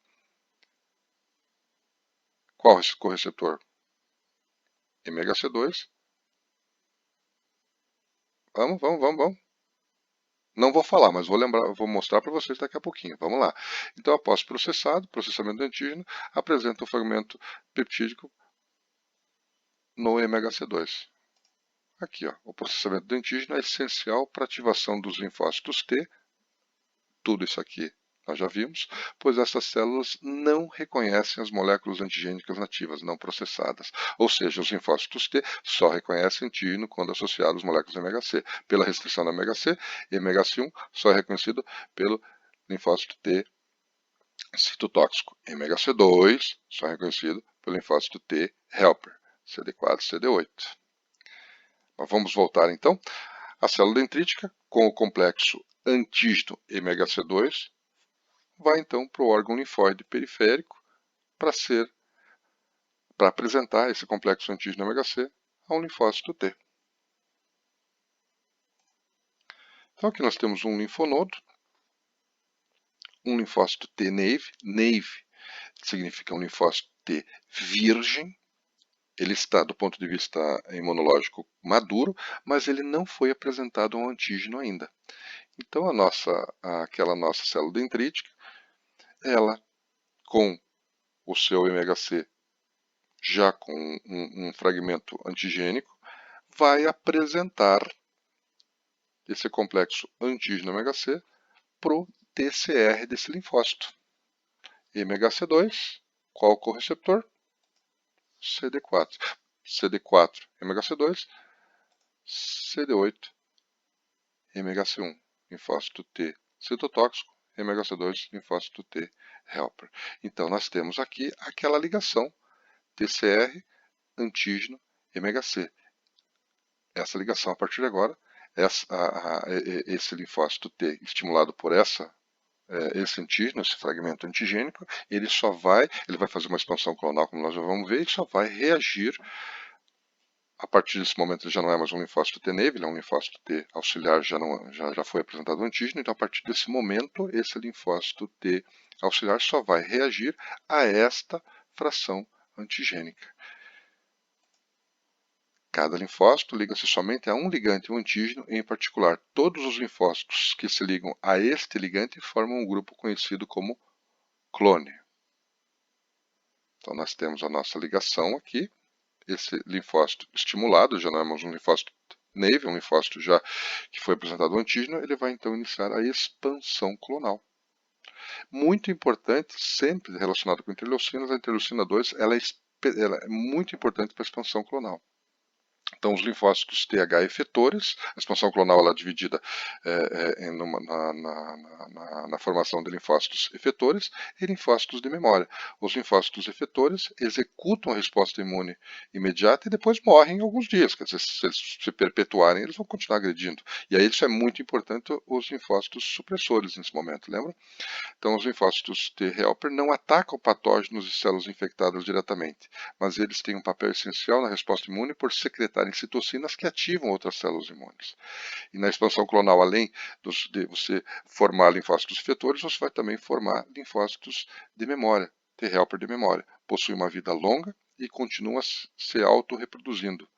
Qual esse correceptor? MHC2. Vamos. Não vou falar, mas vou mostrar para vocês daqui a pouquinho. Vamos lá. Então, após processamento do antígeno, apresenta o fragmento peptídico no MHC2. Aqui, ó, o processamento do antígeno é essencial para a ativação dos linfócitos T. Tudo isso aqui nós já vimos, pois essas células não reconhecem as moléculas antigênicas nativas não processadas. Ou seja, os linfócitos T só reconhecem antígeno quando associados às moléculas MHC. Pela restrição da MHC, MHC1 só é reconhecido pelo linfócito T citotóxico. MHC2 só é reconhecido pelo linfócito T helper, CD4, CD8. Mas vamos voltar então. A célula dendrítica, com o complexo antígeno MHC2, vai então para o órgão linfóide periférico para apresentar esse complexo antígeno MHC a um linfócito T. Então aqui nós temos um linfonodo, um linfócito T naive. Naive significa um linfócito T virgem. Ele está, do ponto de vista imunológico, maduro, mas ele não foi apresentado a um antígeno ainda. Então aquela nossa célula dendrítica, ela com o seu MHC já com um fragmento antigênico, vai apresentar esse complexo antígeno MHC para o TCR desse linfócito. MHC2, qual o correceptor? CD4. CD4, MHC2, CD8, MHC1, linfócito T citotóxico, MHC2, linfócito T helper. Então nós temos aqui aquela ligação TCR, antígeno, MHC. Essa ligação, a partir de agora, esse linfócito T estimulado por esse antígeno, esse fragmento antigênico, ele vai fazer uma expansão clonal, como nós já vamos ver, e só vai reagir. A partir desse momento ele já não é mais um linfócito T naive, ele é um linfócito T auxiliar, já foi apresentado o antígeno, então a partir desse momento esse linfócito T auxiliar só vai reagir a esta fração antigênica. Cada linfócito liga-se somente a um ligante, um antígeno, em particular. Todos os linfócitos que se ligam a este ligante formam um grupo conhecido como clone. Então nós temos a nossa ligação aqui, esse linfócito estimulado, já não é mais um linfócito naive, um linfócito já que foi apresentado ao antígeno, ele vai então iniciar a expansão clonal. Muito importante, sempre relacionado com interleucinas, a interleucina 2 ela é muito importante para a expansão clonal. Então, os linfócitos TH efetores, a expansão clonal ela é dividida na formação de linfócitos efetores e linfócitos de memória. Os linfócitos efetores executam a resposta imune imediata e depois morrem em alguns dias. Quer dizer, se eles se perpetuarem, eles vão continuar agredindo. E aí isso é muito importante, os linfócitos supressores nesse momento, lembra? Então, os linfócitos T helper não atacam patógenos e células infectadas diretamente, mas eles têm um papel essencial na resposta imune por secretar secretarem citocinas que ativam outras células imunes. E na expansão clonal, além de você formar linfócitos efetores, você vai também formar linfócitos de memória, T helper de memória. Possui uma vida longa e continua se autorreproduzindo,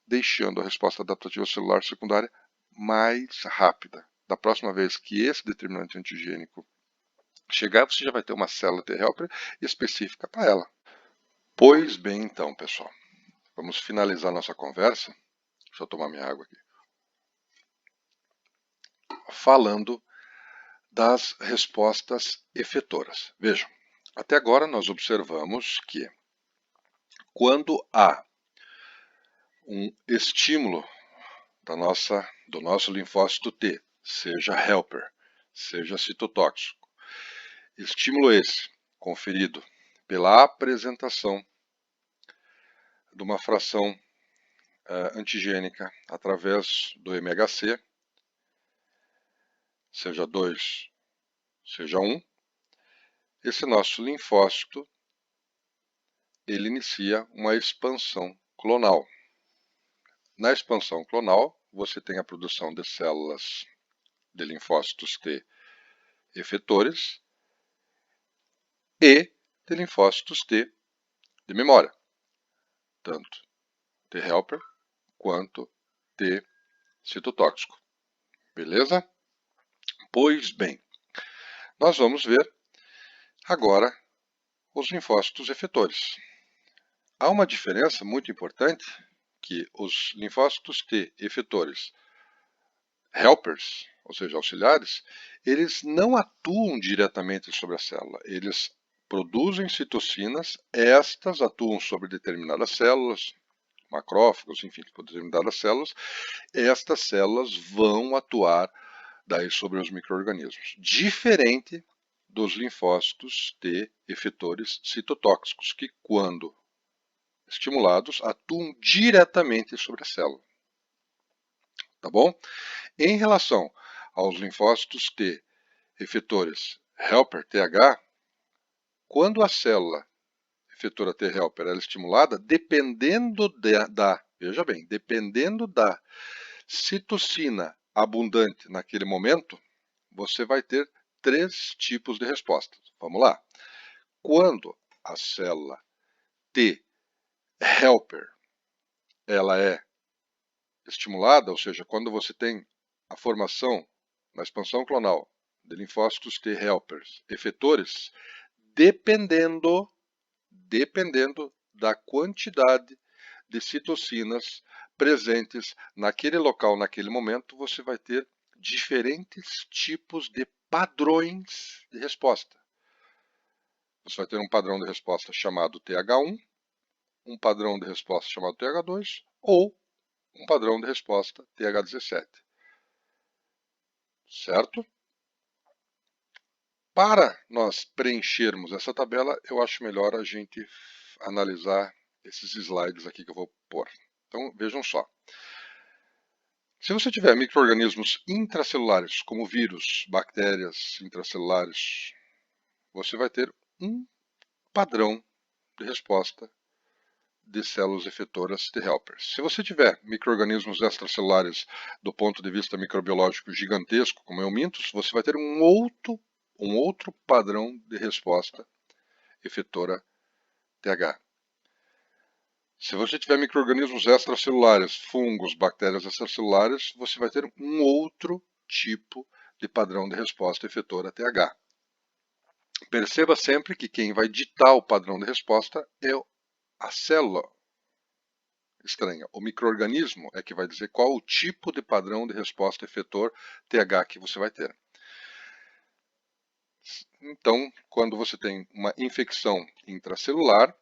deixando a resposta adaptativa celular secundária mais rápida. Da próxima vez que esse determinante antigênico chegar, você já vai ter uma célula T helper específica para ela. Pois bem, então, pessoal, vamos finalizar nossa conversa. Deixa eu tomar minha água aqui. Falando das respostas efetoras. Vejam, até agora nós observamos que quando há um estímulo do nosso linfócito T, seja helper, seja citotóxico, estímulo esse conferido pela apresentação de uma fração antigênica através do MHC, seja 2, seja 1, esse nosso linfócito ele inicia uma expansão clonal. Na expansão clonal, você tem a produção de células de linfócitos T efetores e de linfócitos T de memória, tanto T helper quanto T citotóxico. Beleza? Pois bem, nós vamos ver agora os linfócitos efetores. Há uma diferença muito importante que os linfócitos T efetores helpers, ou seja, auxiliares, eles não atuam diretamente sobre a célula. Eles produzem citocinas, estas atuam sobre determinadas células, macrófagos, enfim, sobre determinadas células. Estas células vão atuar daí sobre os micro-organismos. Diferente dos linfócitos T efetores citotóxicos, que quando estimulados atuam diretamente sobre a célula. Tá bom? Em relação aos linfócitos T efetores helper TH, quando a célula efetora T helper é estimulada, dependendo veja bem, dependendo da citocina abundante naquele momento, você vai ter 3 tipos de respostas. Vamos lá. Quando a célula T helper ela é estimulada, ou seja, quando você tem a formação na expansão clonal de linfócitos T helpers efetores, dependendo da quantidade de citocinas presentes naquele local, naquele momento, você vai ter diferentes tipos de padrões de resposta. Você vai ter um padrão de resposta chamado TH1, um padrão de resposta chamado TH2 ou um padrão de resposta TH17. Certo? Para nós preenchermos essa tabela, eu acho melhor a gente analisar esses slides aqui que eu vou pôr. Então, vejam só. Se você tiver micro-organismos intracelulares, como vírus, bactérias intracelulares, você vai ter um padrão de resposta de células efetoras de helpers. Se você tiver micro-organismos extracelulares do ponto de vista microbiológico gigantesco, como eumintos, você vai ter um outro padrão de resposta efetora TH. Se você tiver micro-organismos extracelulares, fungos, bactérias extracelulares, você vai ter um outro tipo de padrão de resposta efetora TH. Perceba sempre que quem vai ditar o padrão de resposta é a célula estranha. O micro-organismo é que vai dizer qual o tipo de padrão de resposta efetor TH que você vai ter. Então, quando você tem uma infecção intracelular,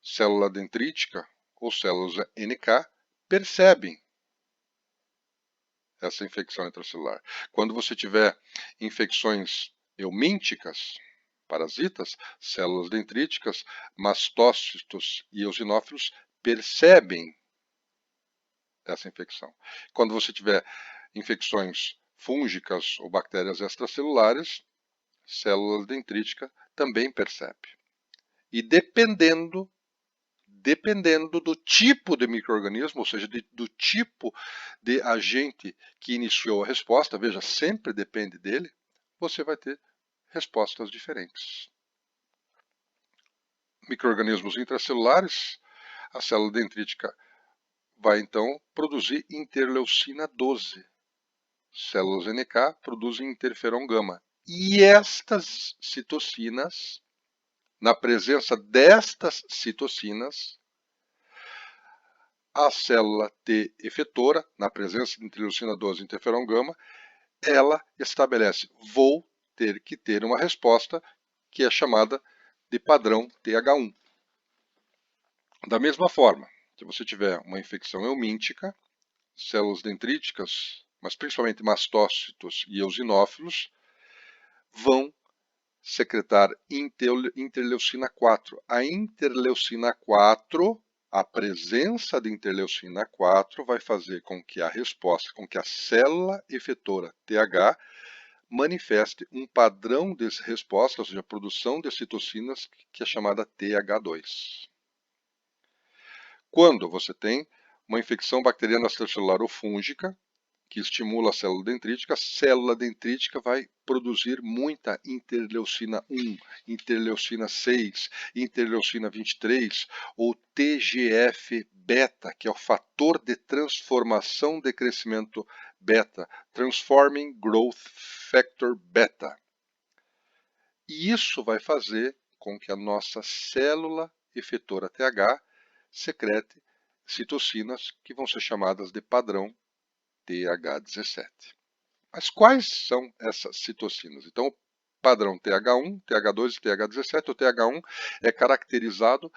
célula dendrítica ou células NK percebem essa infecção intracelular. Quando você tiver infecções eumínticas, parasitas, células dendríticas, mastócitos e eosinófilos percebem essa infecção. Quando você tiver infecções fúngicas ou bactérias extracelulares, células dendríticas também percebe. E dependendo dependendo do tipo de micro-organismo, ou seja, do tipo de agente que iniciou a resposta, veja, sempre depende dele, você vai ter respostas diferentes. Micro-organismos intracelulares, a célula dendrítica vai então produzir interleucina 12. Células NK produzem interferon gama. E estas citocinas, na presença destas citocinas, a célula T efetora, na presença de interleucina 12 e interferon gama, ela estabelece, vou ter que ter uma resposta que é chamada de padrão TH1. Da mesma forma, se você tiver uma infecção eumíntica, células dendríticas, mas principalmente mastócitos e eosinófilos, vão secretar interleucina 4. A interleucina 4, a presença de interleucina 4 vai fazer com que a resposta, com que a célula efetora TH manifeste um padrão de resposta, ou seja, produção de citocinas, que é chamada TH2. Quando você tem uma infecção bacteriana extracelular ou fúngica, que estimula a célula dendrítica vai produzir muita interleucina 1, interleucina 6, interleucina 23 ou TGF-beta, que é o fator de transformação de crescimento beta, Transforming Growth Factor Beta. E isso vai fazer com que a nossa célula efetora TH secrete citocinas que vão ser chamadas de padrão TH17. Mas quais são essas citocinas? Então, o padrão TH1, TH2 e TH17, o TH1 é caracterizado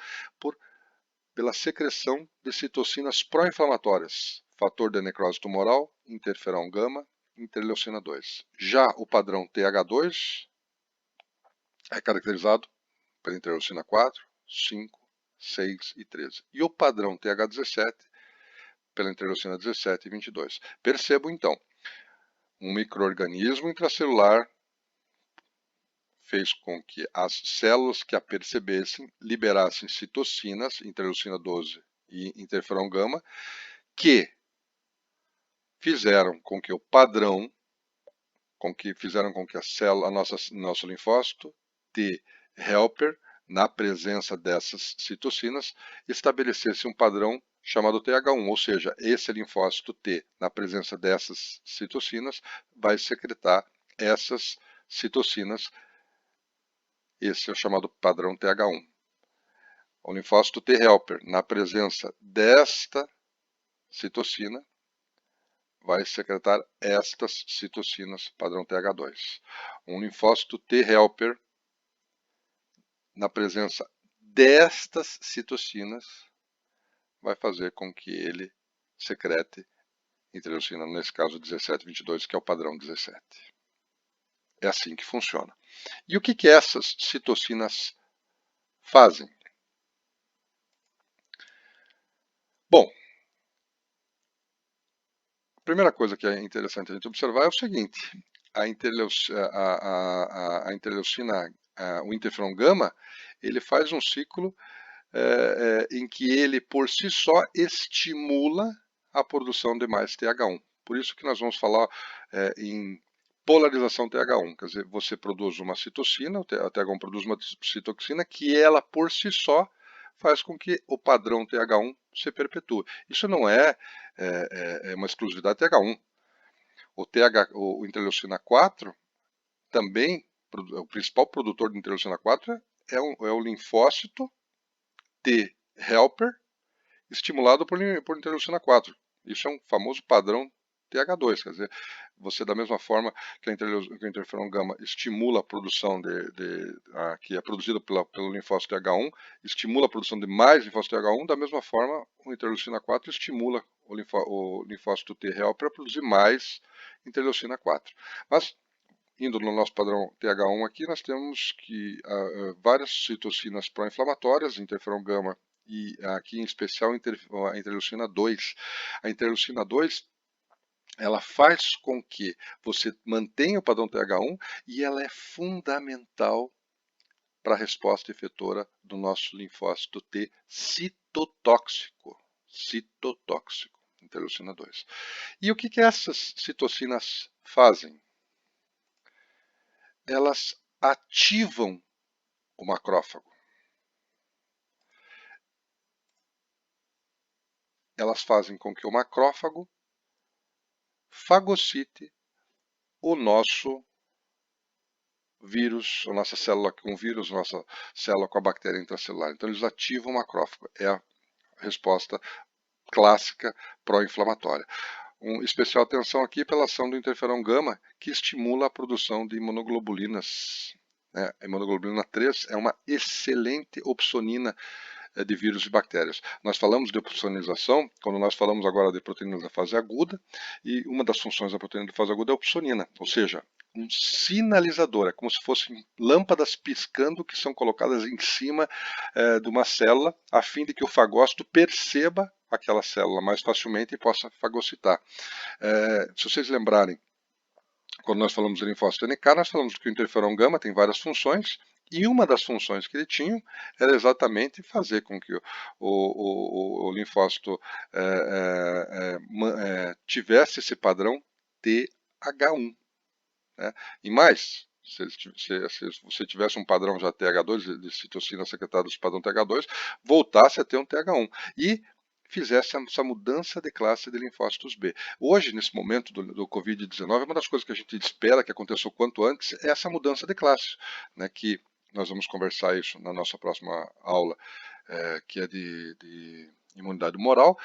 pela secreção de citocinas pró-inflamatórias, fator de necrose tumoral, interferon gama, interleucina 2. Já o padrão TH2 é caracterizado pela interleucina 4, 5, 6 e 13. E o padrão TH17 pela interleucina 17 e 22. Percebo então, um micro-organismo intracelular fez com que as células que a percebessem liberassem citocinas, interleucina 12 e interferon gama, que fizeram com que o padrão, fizeram com que a célula, nosso linfócito T helper, na presença dessas citocinas, estabelecesse um padrão chamado TH1, ou seja, esse linfócito T, na presença dessas citocinas, vai secretar essas citocinas. Esse é o chamado padrão TH1. O linfócito T helper, na presença desta citocina, vai secretar estas citocinas, padrão TH2. Um linfócito T helper, na presença destas citocinas, vai fazer com que ele secrete interleucina, nesse caso 17 e 22, que é o padrão 17. É assim que funciona. E o que essas citocinas fazem? Bom, a primeira coisa que é interessante a gente observar é o seguinte: a interleucina, o interferon gama, ele faz um ciclo em que ele, por si só, estimula a produção de mais TH1. Por isso que nós vamos falar em polarização TH1, quer dizer, você produz uma citocina, a TH1 produz uma citoxina, que ela, por si só, faz com que o padrão TH1 se perpetue. Isso não é uma exclusividade TH1. O interleucina 4 também, o principal produtor de interleucina 4 é o linfócito T helper estimulado por interleucina 4. Isso é um famoso padrão TH2, quer dizer, você da mesma forma que o interferon gama estimula a produção que é produzida pelo linfócito TH1, estimula a produção de mais linfócito TH1, da mesma forma o interleucina 4 estimula o linfócito T helper a produzir mais interleucina 4. Mas, indo no nosso padrão TH1 aqui, nós temos várias citocinas pró-inflamatórias, interferon gama e aqui em especial a interleucina 2. A interleucina 2, ela faz com que você mantenha o padrão TH1 e ela é fundamental para a resposta efetora do nosso linfócito T citotóxico. Citotóxico, interleucina 2. E o que essas citocinas fazem? Elas ativam o macrófago. Elas fazem com que o macrófago fagocite o nosso vírus, a nossa célula com vírus, a nossa célula com a bactéria intracelular. Então eles ativam o macrófago. É a resposta clássica pró-inflamatória. Especial atenção aqui pela ação do interferon gama, que estimula a produção de imunoglobulinas. A imunoglobulina 3 é uma excelente opsonina de vírus e bactérias. Nós falamos de opsonização quando nós falamos agora de proteínas da fase aguda, e uma das funções da proteína da fase aguda é a opsonina, ou seja, um sinalizador, é como se fossem lâmpadas piscando que são colocadas em cima de uma célula, a fim de que o fagócito perceba aquela célula mais facilmente e possa fagocitar. Se vocês lembrarem, quando nós falamos de linfócito NK, nós falamos que o interferon gama tem várias funções, e uma das funções que ele tinha era exatamente fazer com que o linfócito tivesse esse padrão TH1. Né? E mais, se você tivesse um padrão já TH2, de citocina secretada do padrão TH2, voltasse a ter um TH1. E fizesse essa mudança de classe de linfócitos B. Hoje, nesse momento do Covid-19, uma das coisas que a gente espera que aconteça o quanto antes é essa mudança de classe, né, que nós vamos conversar isso na nossa próxima aula, que é de imunidade humoral,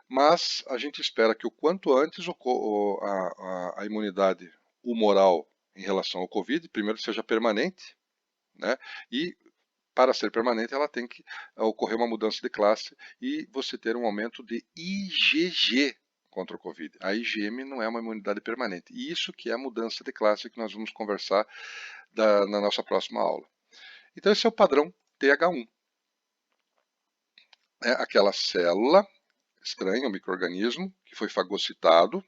mas a gente espera que o quanto antes a imunidade humoral em relação ao Covid, primeiro seja permanente, né, e para ser permanente, ela tem que ocorrer uma mudança de classe e você ter um aumento de IgG contra o Covid. A IgM não é uma imunidade permanente. E isso que é a mudança de classe que nós vamos conversar na nossa próxima aula. Então esse é o padrão TH1. É aquela célula estranha, um micro-organismo, que foi fagocitado.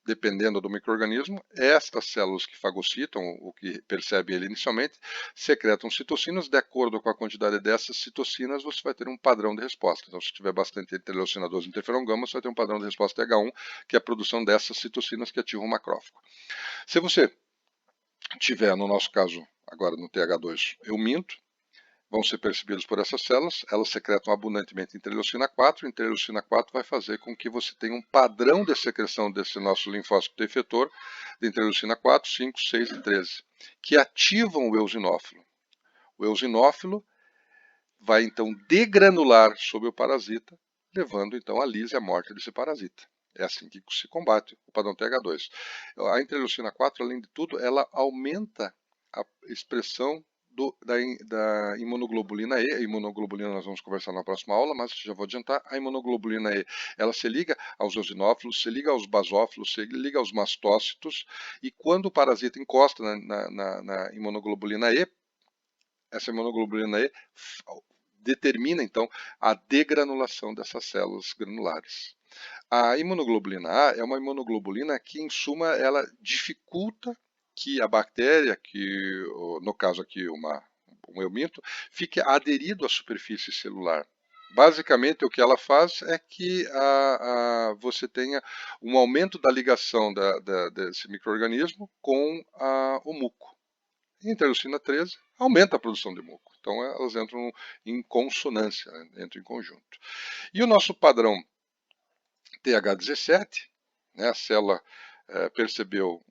Dependendo do micro-organismo, estas células que fagocitam, o que percebe ele inicialmente, secretam citocinas. De acordo com a quantidade dessas citocinas, você vai ter um padrão de resposta. Então, se tiver bastante interleucina 2 e interferon gama, você vai ter um padrão de resposta TH1, que é a produção dessas citocinas que ativam o macrófago. Se você tiver, no nosso caso, agora no TH2, euminto, vão ser percebidos por essas células, elas secretam abundantemente interleucina 4, interleucina 4 vai fazer com que você tenha um padrão de secreção desse nosso linfócito efetor, de interleucina 4, 5, 6 e 13, que ativam o eosinófilo. O eosinófilo vai então degranular sobre o parasita, levando então à lise e à morte desse parasita. É assim que se combate o padrão TH2. A interleucina 4, além de tudo, ela aumenta a expressão da imunoglobulina E. A imunoglobulina nós vamos conversar na próxima aula, mas já vou adiantar. A imunoglobulina E, ela se liga aos eosinófilos, se liga aos basófilos, se liga aos mastócitos, e quando o parasita encosta na imunoglobulina E, essa imunoglobulina E determina então a degranulação dessas células granulares. A imunoglobulina A é uma imunoglobulina que, em suma, ela dificulta que a bactéria, que no caso aqui um euminto, fique aderido à superfície celular. Basicamente, o que ela faz é que você tenha um aumento da ligação desse micro-organismo com o muco. A interleucina 13 aumenta a produção de muco. Então, elas entram em consonância, né, entram em conjunto. E o nosso padrão TH17, né, a célula percebeu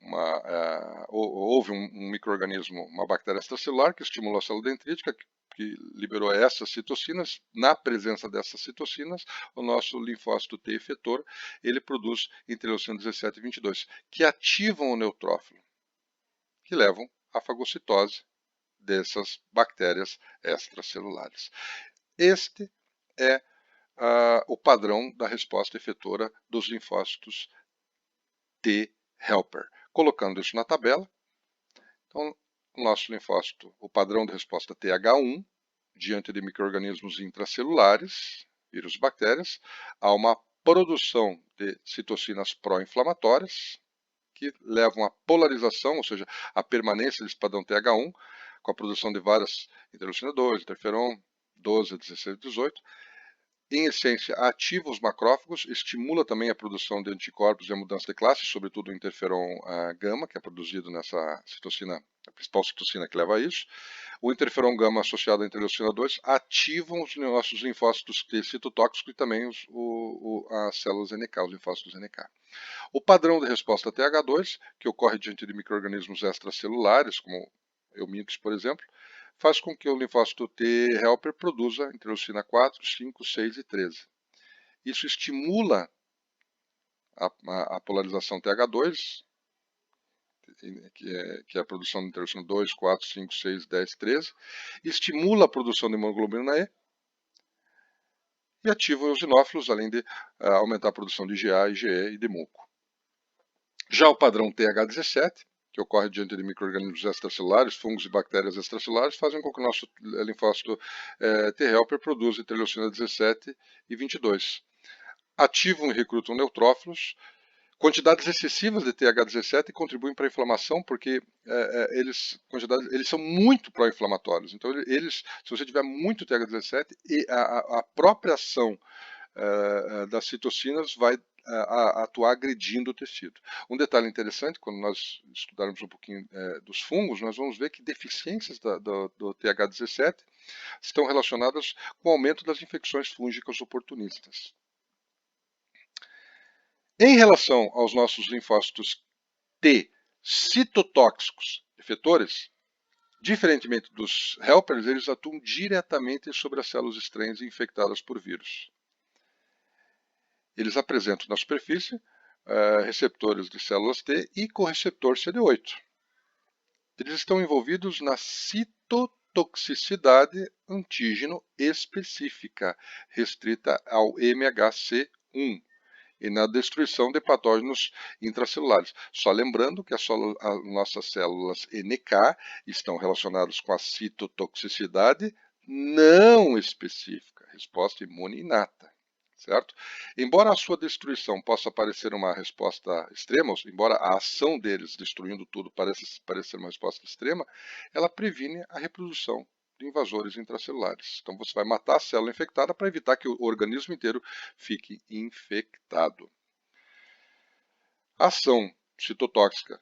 houve um micro-organismo, uma bactéria extracelular que estimulou a célula dendrítica, que liberou essas citocinas. Na presença dessas citocinas, o nosso linfócito T efetor, ele produz interleucina 17 e 22, que ativam o neutrófilo, que levam à fagocitose dessas bactérias extracelulares. Este é o padrão da resposta efetora dos linfócitos T helper. Colocando isso na tabela, então, o nosso linfócito, o padrão de resposta TH1, diante de micro-organismos intracelulares, vírus e bactérias, há uma produção de citocinas pró-inflamatórias, que levam à polarização, ou seja, à permanência desse padrão TH1, com a produção de várias interleucina 2, interferon 12, 16 e 18, em essência, ativa os macrófagos, estimula também a produção de anticorpos e a mudança de classe, sobretudo o interferon gama, que é produzido nessa citocina, a principal citocina que leva a isso. O interferon gama associado à interleucina 2 ativam os nossos linfócitos T citotóxicos e também as células NK, os linfócitos NK. O padrão de resposta TH2, que ocorre diante de micro-organismos extracelulares, como euminthes, por exemplo, faz com que o linfócito T helper produza interleucina 4, 5, 6 e 13. Isso estimula a polarização TH2, que é a produção de interleucina 2, 4, 5, 6, 10, 13, estimula a produção de hemoglobina E e ativa os eosinófilos, além de aumentar a produção de IgA, IgE e de muco. Já o padrão TH17, que ocorre diante de micro-organismos extracelulares, fungos e bactérias extracelulares, fazem com que o nosso linfócito T helper produza interleucina 17 e 22. Ativam e recrutam neutrófilos. Quantidades excessivas de TH17 contribuem para a inflamação, porque eles são muito pró-inflamatórios. Então, se você tiver muito TH17, a própria ação das citocinas vai atuar agredindo o tecido. Um detalhe interessante, quando nós estudarmos um pouquinho dos fungos, nós vamos ver que deficiências do TH17 estão relacionadas com o aumento das infecções fúngicas oportunistas. Em relação aos nossos linfócitos T citotóxicos efetores, diferentemente dos helpers, eles atuam diretamente sobre as células estranhas infectadas por vírus. Eles apresentam na superfície receptores de células T e correceptor CD8. Eles estão envolvidos na citotoxicidade antígeno específica, restrita ao MHC1, e na destruição de patógenos intracelulares. Só lembrando que as nossas células NK estão relacionadas com a citotoxicidade não específica, resposta imune inata. Certo? Embora a sua destruição possa parecer uma resposta extrema, embora a ação deles destruindo tudo pareça ser uma resposta extrema, ela previne a reprodução de invasores intracelulares. Então você vai matar a célula infectada para evitar que o organismo inteiro fique infectado. A ação citotóxica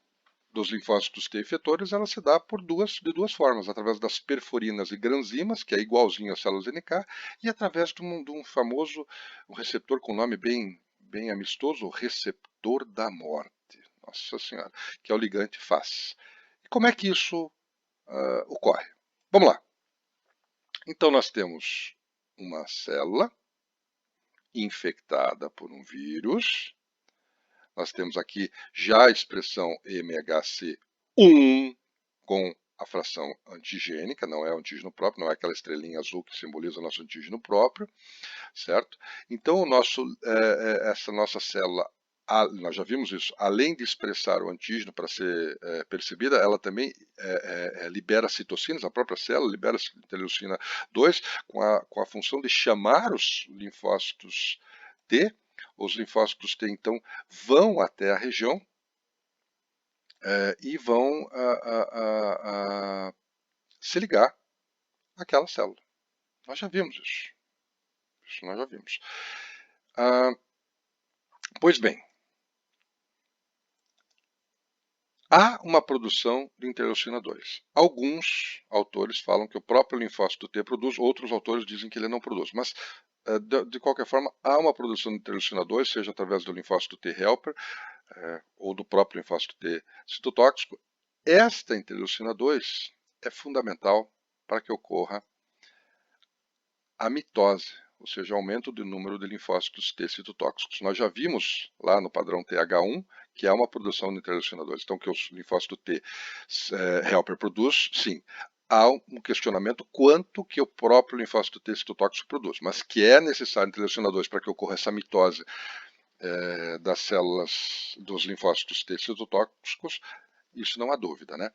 dos linfócitos T efetores, ela se dá de duas formas, através das perforinas e granzimas, que é igualzinho às células NK, e através de um famoso receptor com nome bem amistoso, o receptor da morte. Nossa Senhora, que é o ligante FAS. E como é que isso ocorre? Vamos lá. Então nós temos uma célula infectada por um vírus. Nós temos aqui já a expressão MHC1 com a fração antigênica, não é o antígeno próprio, não é aquela estrelinha azul que simboliza o nosso antígeno próprio, certo? Então essa nossa célula, nós já vimos isso, além de expressar o antígeno para ser percebida, ela também libera citocinas, a própria célula libera interleucina 2 com a função de chamar os linfócitos T. Os linfócitos T, então, vão até a região e vão se ligar àquela célula. Nós já vimos isso. Isso nós já vimos. Pois bem, há uma produção de interleucina 2. Alguns autores falam que o próprio linfócito T produz, outros autores dizem que ele não produz. Mas, de qualquer forma, há uma produção de interleucina 2, seja através do linfócito T helper ou do próprio linfócito T citotóxico. Esta interleucina 2 é fundamental para que ocorra a mitose, ou seja, aumento do número de linfócitos T citotóxicos. Nós já vimos lá no padrão TH1 que há uma produção de interleucina 2. Então, que o linfócito T helper produz, sim. Há um questionamento quanto que o próprio linfócito T citotóxico produz, mas que é necessário interleucina 2 para que ocorra essa mitose das células dos linfócitos T citotóxicos, isso não há dúvida, né?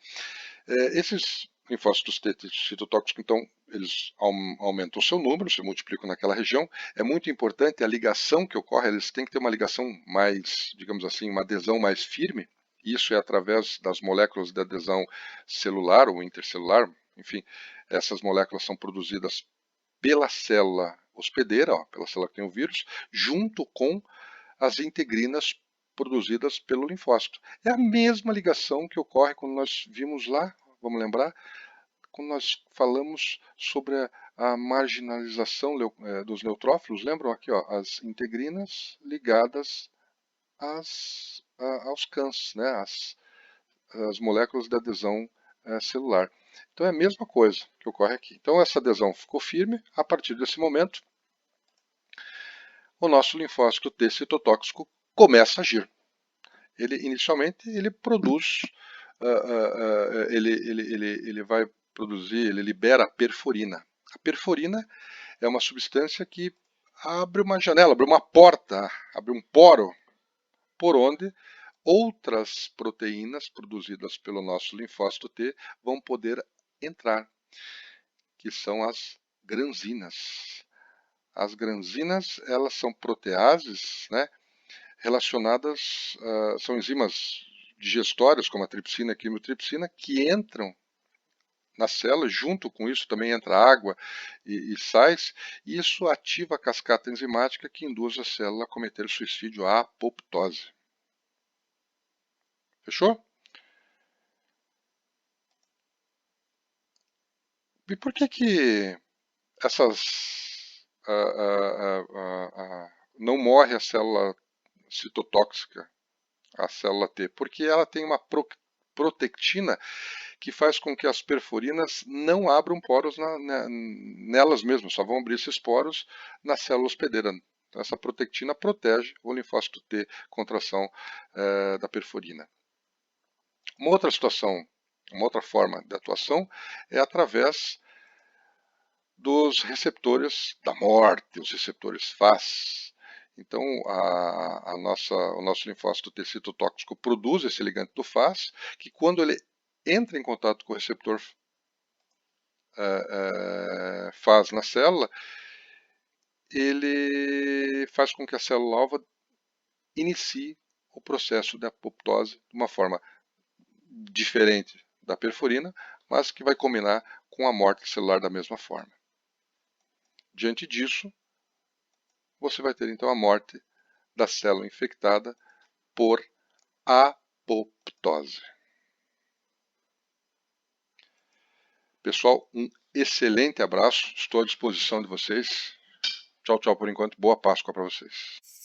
Esses linfócitos T citotóxicos, então, eles aumentam o seu número, se multiplicam naquela região. É muito importante a ligação que ocorre, eles têm que ter uma ligação mais, digamos assim, uma adesão mais firme. Isso é através das moléculas de adesão celular ou intercelular. Enfim, essas moléculas são produzidas pela célula hospedeira, ó, pela célula que tem o vírus, junto com as integrinas produzidas pelo linfócito. É a mesma ligação que ocorre quando nós vimos lá, vamos lembrar, quando nós falamos sobre a marginalização dos neutrófilos, lembram aqui, ó, as integrinas ligadas aos CANs, né, as moléculas de adesão celular. Então é a mesma coisa que ocorre aqui. Então essa adesão ficou firme. A partir desse momento, o nosso linfócito T citotóxico começa a agir. Ele inicialmente ele produz, ele vai produzir, ele libera a perforina. A perforina é uma substância que abre uma janela, abre uma porta, abre um poro, por onde outras proteínas produzidas pelo nosso linfócito T vão poder entrar, que são as granzinas. As granzinas, elas são proteases, né, relacionadas, são enzimas digestórias, como a tripsina e a quimotripsina, que entram na célula, junto com isso também entra água e sais, e isso ativa a cascata enzimática que induz a célula a cometer suicídio, a apoptose. Fechou? E por que essas não morre a célula citotóxica, a célula T? Porque ela tem uma protectina que faz com que as perforinas não abram poros nelas mesmas, só vão abrir esses poros na célula hospedeira. Então, essa protectina protege o linfócito T contra a ação da perforina. Uma outra situação, uma outra forma de atuação é através dos receptores da morte, os receptores FAS. Então, o nosso linfócito T citotóxico produz esse ligante do FAS, que quando ele entra em contato com o receptor FAS na célula, ele faz com que a célula-alvo inicie o processo de apoptose de uma forma diferente da perforina, mas que vai combinar com a morte celular da mesma forma. Diante disso, você vai ter então a morte da célula infectada por apoptose. Pessoal, um excelente abraço, estou à disposição de vocês. Tchau, tchau por enquanto, boa Páscoa para vocês.